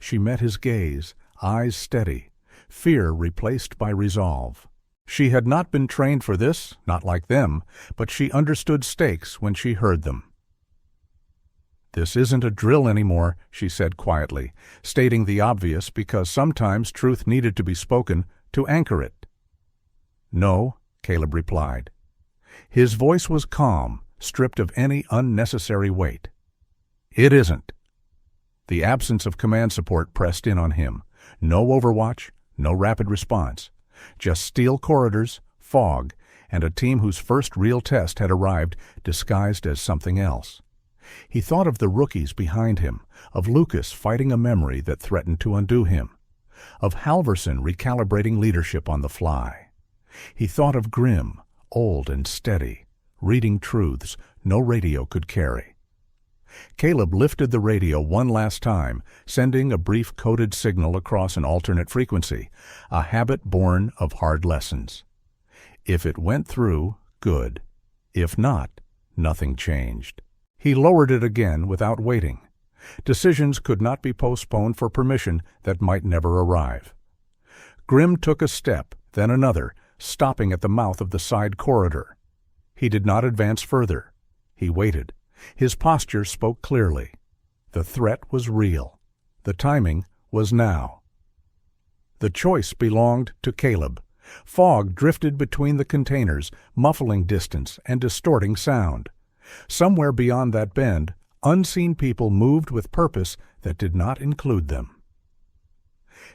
She met his gaze, eyes steady, fear replaced by resolve. She had not been trained for this, not like them, but she understood stakes when she heard them. "This isn't a drill anymore," she said quietly, stating the obvious because sometimes truth needed to be spoken to anchor it. "No," Caleb replied. His voice was calm, stripped of any unnecessary weight. "It isn't." The absence of command support pressed in on him. No overwatch, no rapid response. Just steel corridors, fog, and a team whose first real test had arrived disguised as something else. He thought of the rookies behind him, of Lucas fighting a memory that threatened to undo him, of Halverson recalibrating leadership on the fly. He thought of Grimm, old and steady, reading truths no radio could carry. Caleb lifted the radio one last time, sending a brief coded signal across an alternate frequency, a habit born of hard lessons. If it went through, good. If not, nothing changed. He lowered it again without waiting. Decisions could not be postponed for permission that might never arrive. Grimm took a step, then another, stopping at the mouth of the side corridor. He did not advance further. He waited. His posture spoke clearly. The threat was real. The timing was now. The choice belonged to Caleb. Fog drifted between the containers, muffling distance and distorting sound. Somewhere beyond that bend, unseen people moved with purpose that did not include them.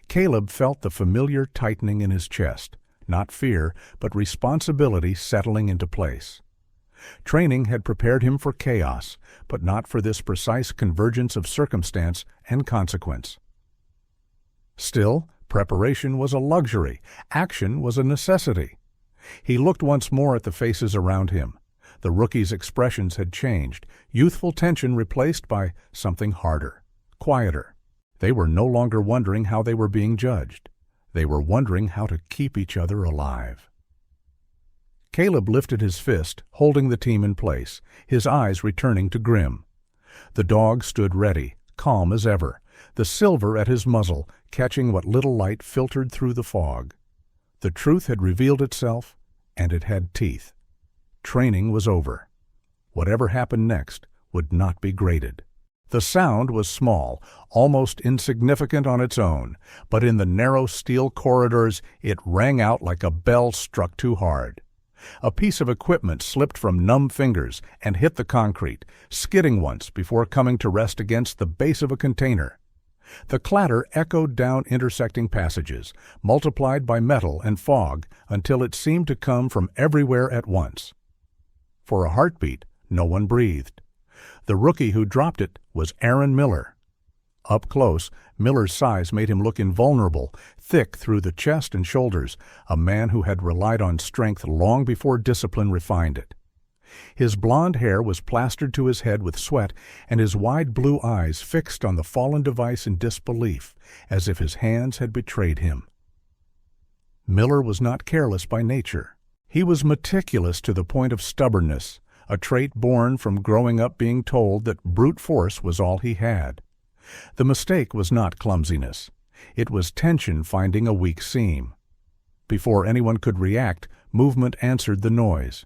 Caleb felt the familiar tightening in his chest, not fear, but responsibility settling into place. Training had prepared him for chaos, but not for this precise convergence of circumstance and consequence. Still, preparation was a luxury, action was a necessity. He looked once more at the faces around him. The rookies' expressions had changed, youthful tension replaced by something harder, quieter. They were no longer wondering how they were being judged. They were wondering how to keep each other alive. Caleb lifted his fist, holding the team in place, his eyes returning to Grimm. The dog stood ready, calm as ever, the silver at his muzzle catching what little light filtered through the fog. The truth had revealed itself, and it had teeth. Training was over. Whatever happened next would not be graded. The sound was small, almost insignificant on its own, but in the narrow steel corridors it rang out like a bell struck too hard. A piece of equipment slipped from numb fingers and hit the concrete, skidding once before coming to rest against the base of a container. The clatter echoed down intersecting passages, multiplied by metal and fog until it seemed to come from everywhere at once. For a heartbeat, no one breathed. The rookie who dropped it was Aaron Miller. Up close, Miller's size made him look invulnerable, thick through the chest and shoulders, a man who had relied on strength long before discipline refined it. His blond hair was plastered to his head with sweat, and his wide blue eyes fixed on the fallen device in disbelief, as if his hands had betrayed him. Miller was not careless by nature. He was meticulous to the point of stubbornness, a trait born from growing up being told that brute force was all he had. The mistake was not clumsiness. It was tension finding a weak seam. Before anyone could react, movement answered the noise.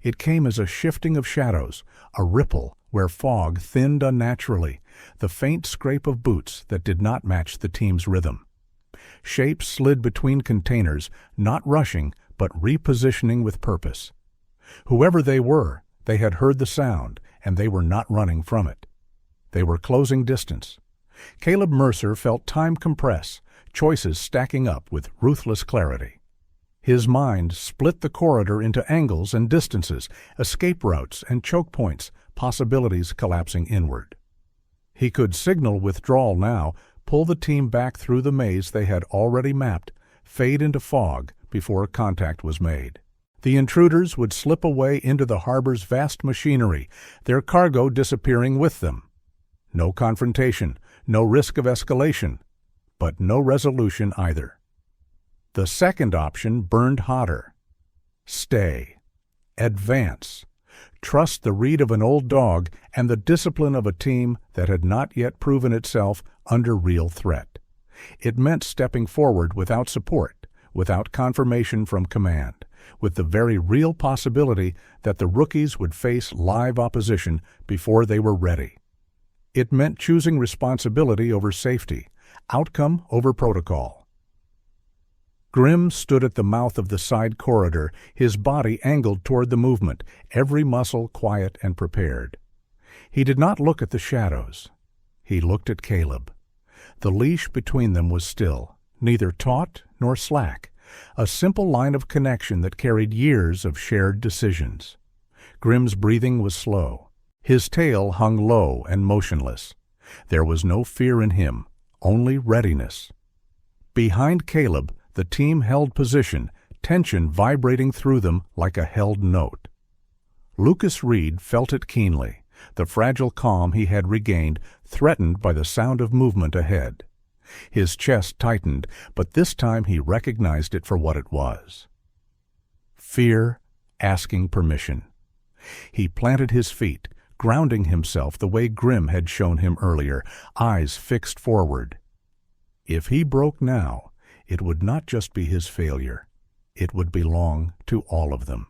It came as a shifting of shadows, a ripple where fog thinned unnaturally, the faint scrape of boots that did not match the team's rhythm. Shapes slid between containers, not rushing, but repositioning with purpose. Whoever they were, they had heard the sound, and they were not running from it. They were closing distance. Caleb Mercer felt time compress, choices stacking up with ruthless clarity. His mind split the corridor into angles and distances, escape routes and choke points, possibilities collapsing inward. He could signal withdrawal now, pull the team back through the maze they had already mapped, fade into fog before contact was made. The intruders would slip away into the harbor's vast machinery, their cargo disappearing with them. No confrontation, no risk of escalation, but no resolution either. The second option burned hotter. Stay. Advance. Trust the read of an old dog and the discipline of a team that had not yet proven itself under real threat. It meant stepping forward without support, without confirmation from command, with the very real possibility that the rookies would face live opposition before they were ready. It meant choosing responsibility over safety, outcome over protocol. Grimm stood at the mouth of the side corridor, his body angled toward the movement, every muscle quiet and prepared. He did not look at the shadows. He looked at Caleb. The leash between them was still, neither taut nor slack, a simple line of connection that carried years of shared decisions. Grimm's breathing was slow. His tail hung low and motionless. There was no fear in him, only readiness. Behind Caleb, the team held position, tension vibrating through them like a held note. Lucas Reed felt it keenly, the fragile calm he had regained threatened by the sound of movement ahead. His chest tightened, but this time he recognized it for what it was. Fear asking permission. He planted his feet, grounding himself the way Grimm had shown him earlier, eyes fixed forward. If he broke now, it would not just be his failure. It would belong to all of them.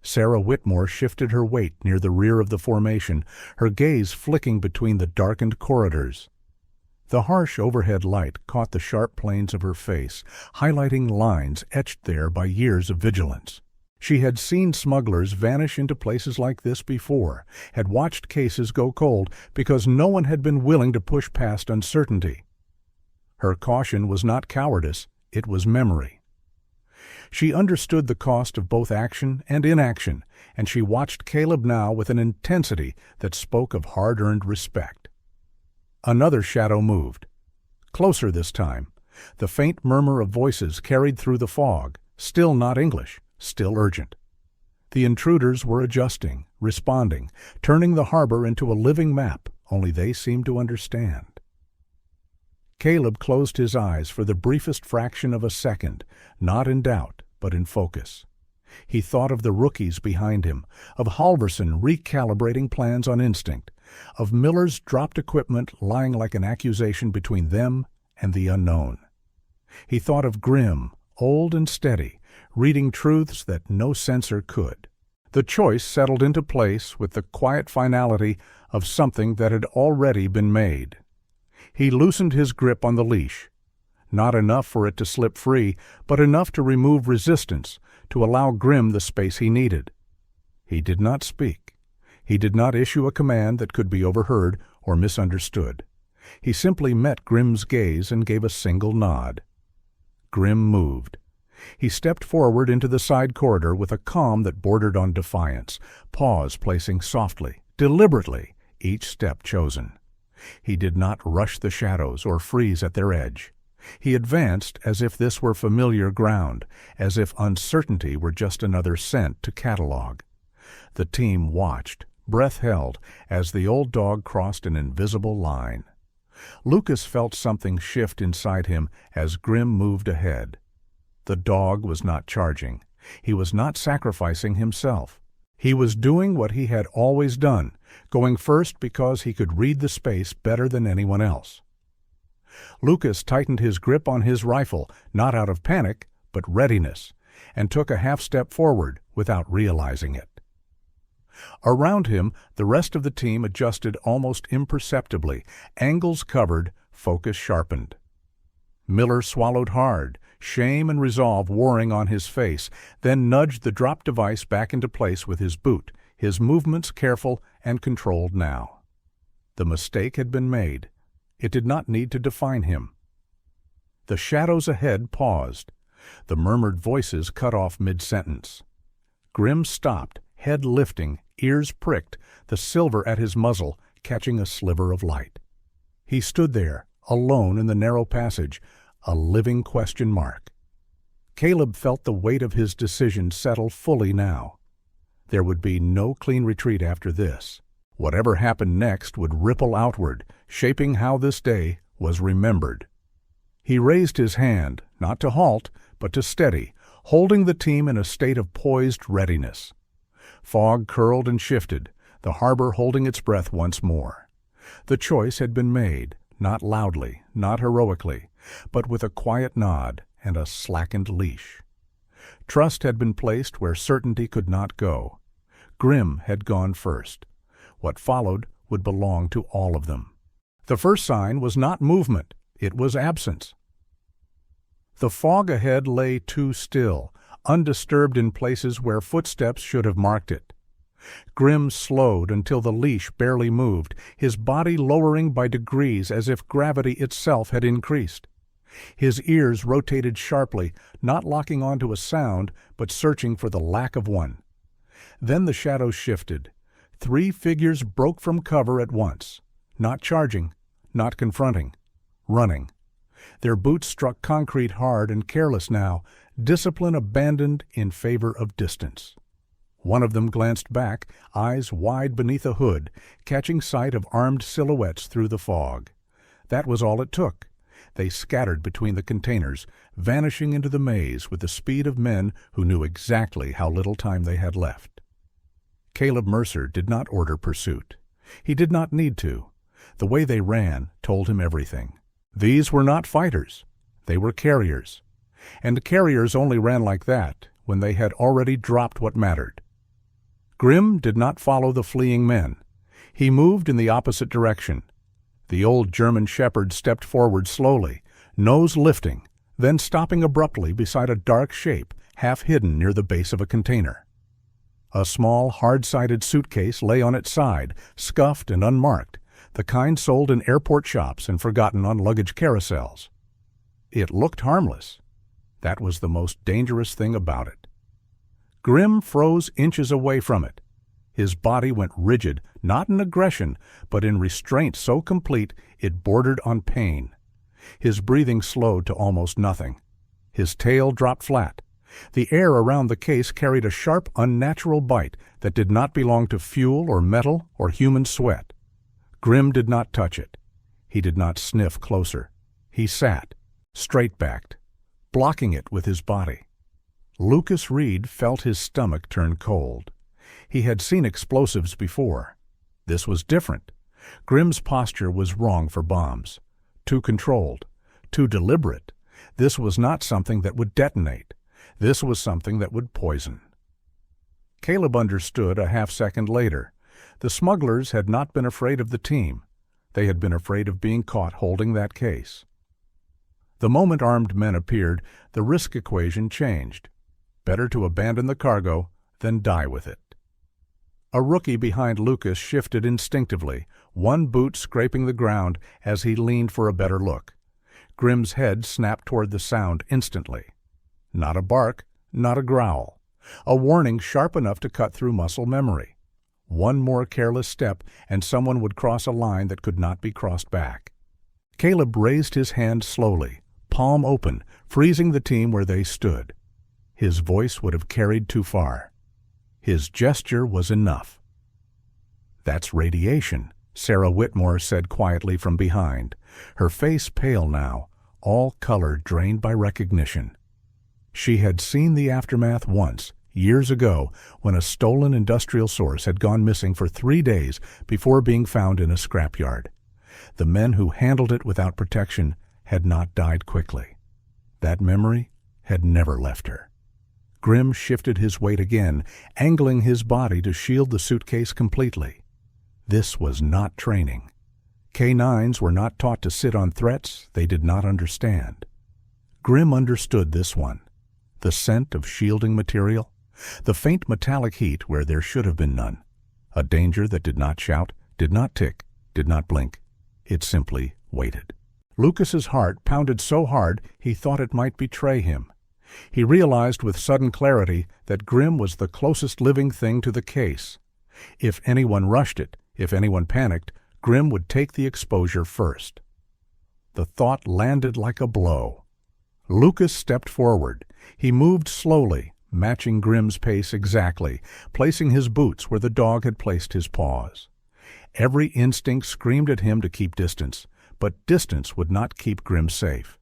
Sarah Whitmore shifted her weight near the rear of the formation, her gaze flicking between the darkened corridors. The harsh overhead light caught the sharp planes of her face, highlighting lines etched there by years of vigilance. She had seen smugglers vanish into places like this before, had watched cases go cold because no one had been willing to push past uncertainty. Her caution was not cowardice, it was memory. She understood the cost of both action and inaction, and she watched Caleb now with an intensity that spoke of hard-earned respect. Another shadow moved. Closer this time. The faint murmur of voices carried through the fog, still not English, still urgent. The intruders were adjusting, responding, turning the harbor into a living map, only they seemed to understand. Caleb closed his eyes for the briefest fraction of a second, not in doubt, but in focus. He thought of the rookies behind him, of Halverson recalibrating plans on instinct, of Miller's dropped equipment lying like an accusation between them and the unknown. He thought of Grimm, old and steady, reading truths that no censor could. The choice settled into place with the quiet finality of something that had already been made. He loosened his grip on the leash. Not enough for it to slip free, but enough to remove resistance, to allow Grim the space he needed. He did not speak. He did not issue a command that could be overheard or misunderstood. He simply met Grim's gaze and gave a single nod. Grim moved. He stepped forward into the side corridor with a calm that bordered on defiance, pause placing softly, deliberately, each step chosen. He did not rush the shadows or freeze at their edge. He advanced as if this were familiar ground, as if uncertainty were just another scent to catalog. The team watched, breath held, as the old dog crossed an invisible line. Lucas felt something shift inside him as Grim moved ahead. The dog was not charging. He was not sacrificing himself. He was doing what he had always done, going first because he could read the space better than anyone else. Lucas tightened his grip on his rifle, not out of panic, but readiness, and took a half-step forward without realizing it. Around him, the rest of the team adjusted almost imperceptibly, angles covered, focus sharpened. Miller swallowed hard, shame and resolve warring on his face, then nudged the drop device back into place with his boot, his movements careful and controlled now. The mistake had been made. It did not need to define him. The shadows ahead paused. The murmured voices cut off mid-sentence. Grim stopped, head lifting, ears pricked, the silver at his muzzle catching a sliver of light. He stood there, alone in the narrow passage, a living question mark. Caleb felt the weight of his decision settle fully now. There would be no clean retreat after this. Whatever happened next would ripple outward, shaping how this day was remembered. He raised his hand, not to halt, but to steady, holding the team in a state of poised readiness. Fog curled and shifted, the harbor holding its breath once more. The choice had been made, not loudly, not heroically, but with a quiet nod and a slackened leash. Trust had been placed where certainty could not go. Grim had gone first. What followed would belong to all of them. The first sign was not movement, it was absence. The fog ahead lay too still, undisturbed in places where footsteps should have marked it. Grim slowed until the leash barely moved, his body lowering by degrees as if gravity itself had increased. His ears rotated sharply, not locking onto a sound, but searching for the lack of one. Then the shadows shifted. 3 figures broke from cover at once, not charging, not confronting, running. Their boots struck concrete hard and careless now, discipline abandoned in favor of distance. One of them glanced back, eyes wide beneath a hood, catching sight of armed silhouettes through the fog. That was all it took. They scattered between the containers, vanishing into the maze with the speed of men who knew exactly how little time they had left. Caleb Mercer did not order pursuit. He did not need to. The way they ran told him everything. These were not fighters. They were carriers. And carriers only ran like that when they had already dropped what mattered. Grim did not follow the fleeing men. He moved in the opposite direction. The old German shepherd stepped forward slowly, nose lifting, then stopping abruptly beside a dark shape half hidden near the base of a container. A small, hard-sided suitcase lay on its side, scuffed and unmarked, the kind sold in airport shops and forgotten on luggage carousels. It looked harmless. That was the most dangerous thing about it. Grim froze inches away from it. His body went rigid, not in aggression, but in restraint so complete it bordered on pain. His breathing slowed to almost nothing. His tail dropped flat. The air around the case carried a sharp, unnatural bite that did not belong to fuel or metal or human sweat. Grim did not touch it. He did not sniff closer. He sat, straight-backed, blocking it with his body. Lucas Reed felt his stomach turn cold. He had seen explosives before. This was different. Grim's posture was wrong for bombs. Too controlled, too deliberate. This was not something that would detonate. This was something that would poison. Caleb understood a half-second later. The smugglers had not been afraid of the team. They had been afraid of being caught holding that case. The moment armed men appeared, the risk equation changed. Better to abandon the cargo than die with it. A rookie behind Lucas shifted instinctively, one boot scraping the ground as he leaned for a better look. Grimm's head snapped toward the sound instantly. Not a bark, not a growl. A warning sharp enough to cut through muscle memory. One more careless step and someone would cross a line that could not be crossed back. Caleb raised his hand slowly, palm open, freezing the team where they stood. His voice would have carried too far. His gesture was enough. "That's radiation," Sarah Whitmore said quietly from behind, her face pale now, all color drained by recognition. She had seen the aftermath once, years ago, when a stolen industrial source had gone missing for 3 days before being found in a scrapyard. The men who handled it without protection had not died quickly. That memory had never left her. Grimm shifted his weight again, angling his body to shield the suitcase completely. This was not training. K-9s were not taught to sit on threats they did not understand. Grimm understood this one. The scent of shielding material, the faint metallic heat where there should have been none. A danger that did not shout, did not tick, did not blink. It simply waited. Lucas's heart pounded so hard he thought it might betray him. He realized with sudden clarity that Grimm was the closest living thing to the case. If anyone rushed it, if anyone panicked, Grimm would take the exposure first. The thought landed like a blow. Lucas stepped forward. He moved slowly, matching Grimm's pace exactly, placing his boots where the dog had placed his paws. Every instinct screamed at him to keep distance, but distance would not keep Grimm safe.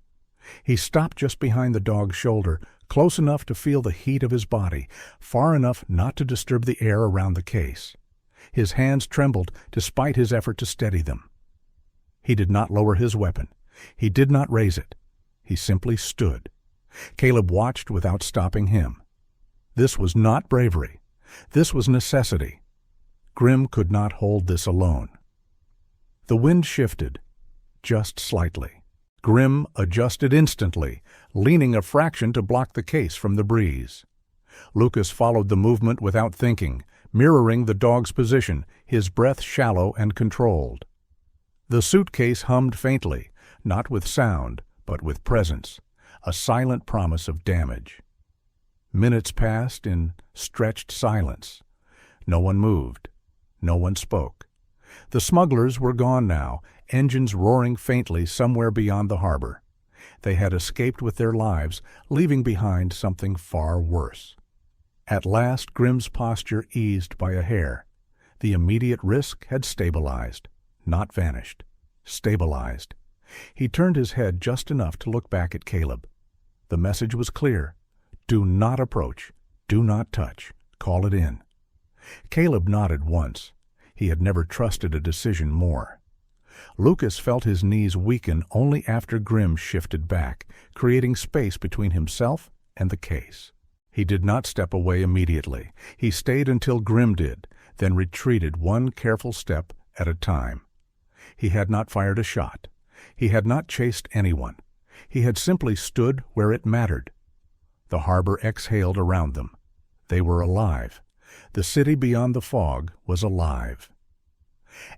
He stopped just behind the dog's shoulder, close enough to feel the heat of his body, far enough not to disturb the air around the case. His hands trembled despite his effort to steady them. He did not lower his weapon. He did not raise it. He simply stood. Caleb watched without stopping him. This was not bravery. This was necessity. Grimm could not hold this alone. The wind shifted, just slightly. Grimm adjusted instantly, leaning a fraction to block the case from the breeze. Lucas followed the movement without thinking, mirroring the dog's position, his breath shallow and controlled. The suitcase hummed faintly, not with sound, but with presence, a silent promise of damage. Minutes passed in stretched silence. No one moved. No one spoke. The smugglers were gone now, engines roaring faintly somewhere beyond the harbor. They had escaped with their lives, leaving behind something far worse. At last Grimm's posture eased by a hair. The immediate risk had stabilized, not vanished. Stabilized. He turned his head just enough to look back at Caleb. The message was clear. Do not approach. Do not touch. Call it in. Caleb nodded once. He had never trusted a decision more. Lucas felt his knees weaken only after Grimm shifted back, creating space between himself and the case. He did not step away immediately. He stayed until Grimm did, then retreated one careful step at a time. He had not fired a shot. He had not chased anyone. He had simply stood where it mattered. The harbor exhaled around them. They were alive. The city beyond the fog was alive.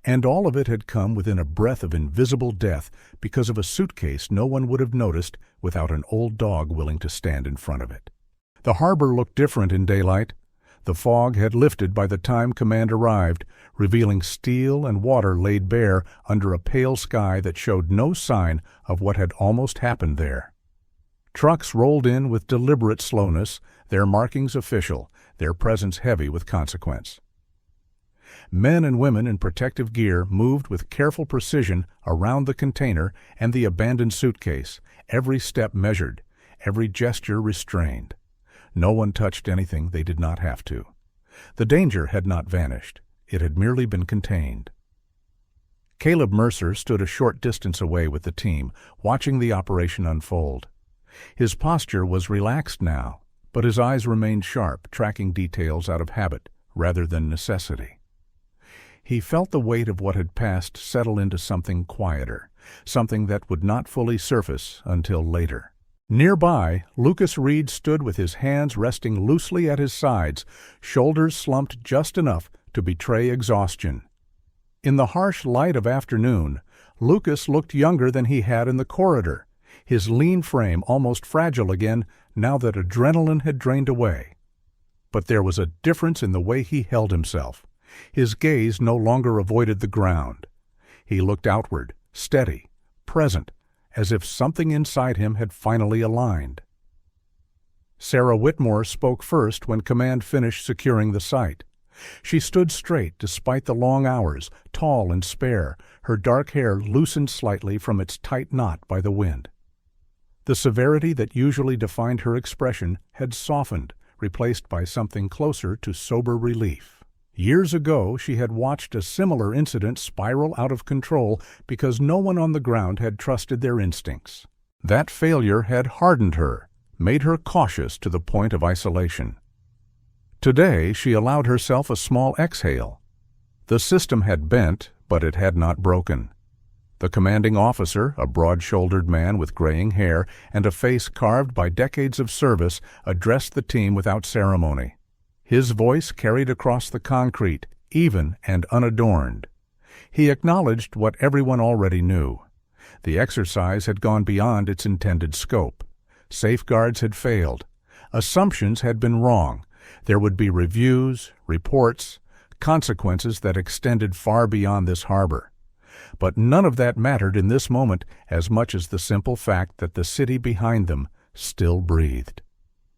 And all of it had come within a breath of invisible death because of a suitcase no one would have noticed without an old dog willing to stand in front of it. The harbor looked different in daylight. The fog had lifted by the time command arrived, revealing steel and water laid bare under a pale sky that showed no sign of what had almost happened there. Trucks rolled in with deliberate slowness, their markings official, their presence heavy with consequence. Men and women in protective gear moved with careful precision around the container and the abandoned suitcase, every step measured, every gesture restrained. No one touched anything they did not have to. The danger had not vanished. It had merely been contained. Caleb Mercer stood a short distance away with the team, watching the operation unfold. His posture was relaxed now, but his eyes remained sharp, tracking details out of habit rather than necessity. He felt the weight of what had passed settle into something quieter, something that would not fully surface until later. Nearby, Lucas Reed stood with his hands resting loosely at his sides, shoulders slumped just enough to betray exhaustion. In the harsh light of afternoon, Lucas looked younger than he had in the corridor, his lean frame almost fragile again now that adrenaline had drained away. But there was a difference in the way he held himself. His gaze no longer avoided the ground. He looked outward, steady, present, as if something inside him had finally aligned. Sarah Whitmore spoke first when command finished securing the site. She stood straight despite the long hours, tall and spare, her dark hair loosened slightly from its tight knot by the wind. The severity that usually defined her expression had softened, replaced by something closer to sober relief. Years ago, she had watched a similar incident spiral out of control because no one on the ground had trusted their instincts. That failure had hardened her, made her cautious to the point of isolation. Today, she allowed herself a small exhale. The system had bent, but it had not broken. The commanding officer, a broad-shouldered man with graying hair and a face carved by decades of service, addressed the team without ceremony. His voice carried across the concrete, even and unadorned. He acknowledged what everyone already knew. The exercise had gone beyond its intended scope. Safeguards had failed. Assumptions had been wrong. There would be reviews, reports, consequences that extended far beyond this harbor. But none of that mattered in this moment as much as the simple fact that the city behind them still breathed.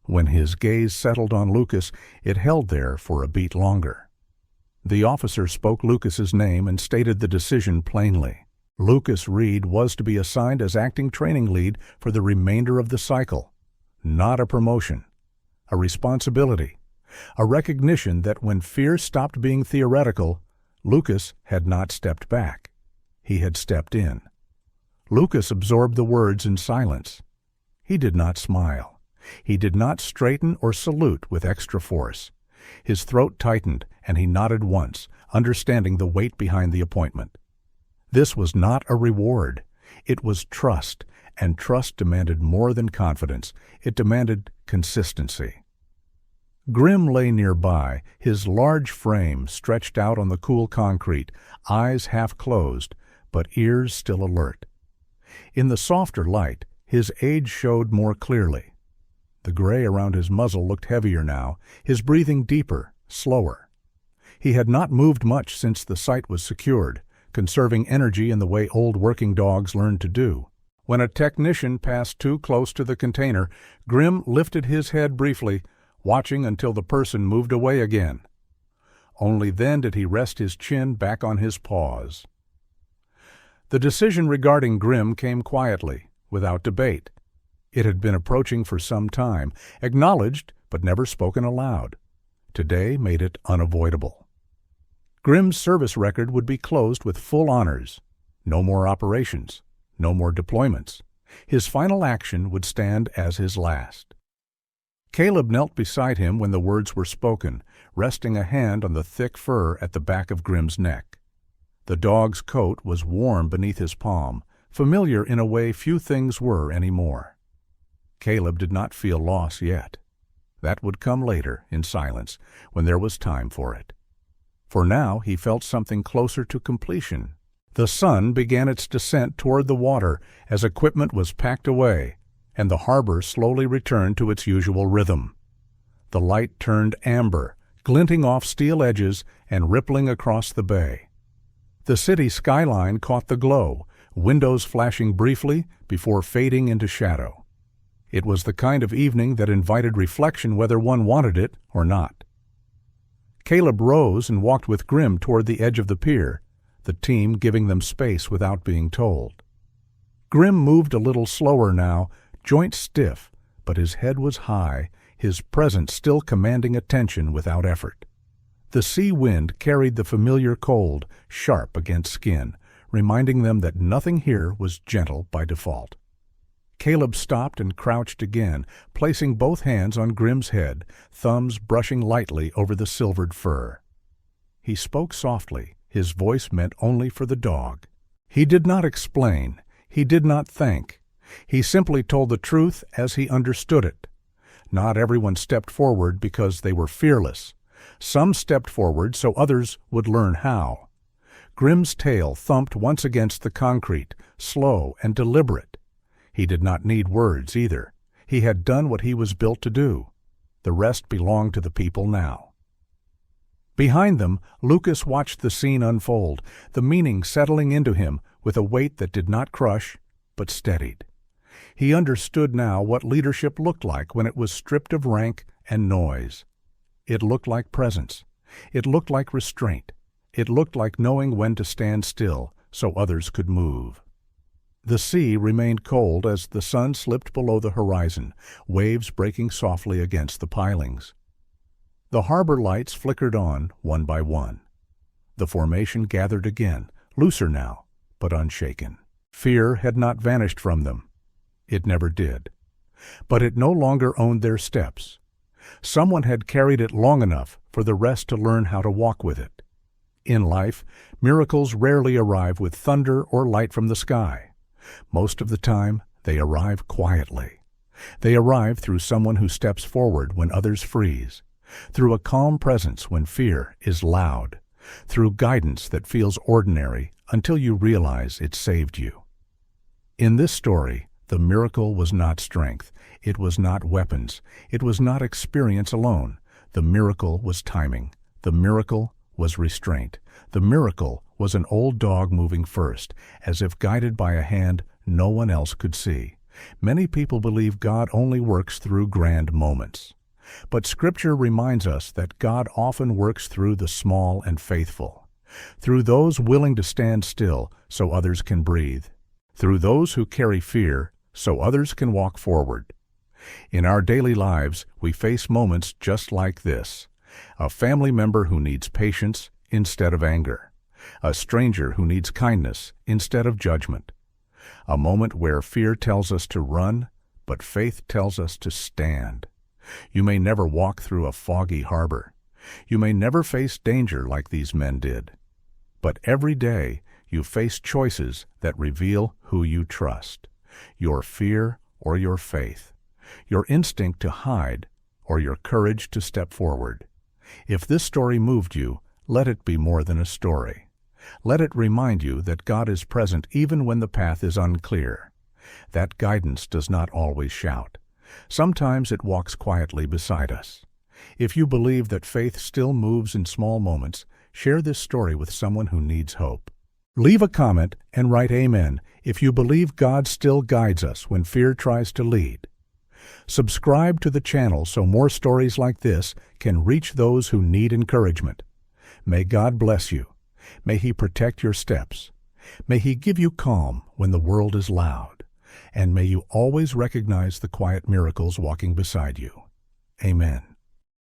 When his gaze settled on Lucas, it held there for a beat longer. The officer spoke Lucas's name and stated the decision plainly. Lucas Reed was to be assigned as acting training lead for the remainder of the cycle. Not a promotion. A responsibility. A recognition that when fear stopped being theoretical, Lucas had not stepped back. He had stepped in. Lucas absorbed the words in silence. He did not smile. He did not straighten or salute with extra force. His throat tightened, and he nodded once, understanding the weight behind the appointment. This was not a reward. It was trust, and trust demanded more than confidence. It demanded consistency. Grim lay nearby, his large frame stretched out on the cool concrete, eyes half closed, but ears still alert. In the softer light, his age showed more clearly. The gray around his muzzle looked heavier now, his breathing deeper, slower. He had not moved much since the site was secured, conserving energy in the way old working dogs learned to do. When a technician passed too close to the container, Grim lifted his head briefly, watching until the person moved away again. Only then did he rest his chin back on his paws. The decision regarding Grim came quietly, without debate. It had been approaching for some time, acknowledged but never spoken aloud. Today made it unavoidable. Grim's service record would be closed with full honors. No more operations, no more deployments. His final action would stand as his last. Caleb knelt beside him when the words were spoken, resting a hand on the thick fur at the back of Grim's neck. The dog's coat was warm beneath his palm, familiar in a way few things were anymore. Caleb did not feel loss yet. That would come later, in silence, when there was time for it. For now he felt something closer to completion. The sun began its descent toward the water as equipment was packed away, and the harbor slowly returned to its usual rhythm. The light turned amber, glinting off steel edges and rippling across the bay. The city skyline caught the glow, windows flashing briefly before fading into shadow. It was the kind of evening that invited reflection whether one wanted it or not. Caleb rose and walked with Grim toward the edge of the pier, the team giving them space without being told. Grim moved a little slower now, joints stiff, but his head was high, his presence still commanding attention without effort. The sea wind carried the familiar cold, sharp against skin, reminding them that nothing here was gentle by default. Caleb stopped and crouched again, placing both hands on Grim's head, thumbs brushing lightly over the silvered fur. He spoke softly, his voice meant only for the dog. He did not explain, he did not thank. He simply told the truth as he understood it. Not everyone stepped forward because they were fearless. Some stepped forward so others would learn how. Grimm's tail thumped once against the concrete, slow and deliberate. He did not need words either. He had done what he was built to do. The rest belonged to the people now. Behind them, Lucas watched the scene unfold, the meaning settling into him with a weight that did not crush, but steadied. He understood now what leadership looked like when it was stripped of rank and noise. It looked like presence. It looked like restraint. It looked like knowing when to stand still so others could move. The sea remained cold as the sun slipped below the horizon, waves breaking softly against the pilings. The harbor lights flickered on, one by one. The formation gathered again, looser now, but unshaken. Fear had not vanished from them. It never did. But it no longer owned their steps. Someone had carried it long enough for the rest to learn how to walk with it. In life, miracles rarely arrive with thunder or light from the sky. Most of the time, they arrive quietly. They arrive through someone who steps forward when others freeze, through a calm presence when fear is loud, through guidance that feels ordinary until you realize it saved you. In this story, the miracle was not strength. It was not weapons. It was not experience alone. The miracle was timing. The miracle was restraint. The miracle was an old dog moving first, as if guided by a hand no one else could see. Many people believe God only works through grand moments. But Scripture reminds us that God often works through the small and faithful, through those willing to stand still so others can breathe, through those who carry fear so others can walk forward. In our daily lives, we face moments just like this. A family member who needs patience instead of anger. A stranger who needs kindness instead of judgment. A moment where fear tells us to run, but faith tells us to stand. You may never walk through a foggy harbor. You may never face danger like these men did. But every day you face choices that reveal who you trust. Your fear or your faith. Your instinct to hide or your courage to step forward. If this story moved you, let it be more than a story. Let it remind you that God is present even when the path is unclear. That guidance does not always shout. Sometimes it walks quietly beside us. If you believe that faith still moves in small moments, share this story with someone who needs hope. Leave a comment and write Amen if you believe God still guides us when fear tries to lead. Subscribe to the channel so more stories like this can reach those who need encouragement. May God bless you. May He protect your steps. May He give you calm when the world is loud. And may you always recognize the quiet miracles walking beside you. Amen.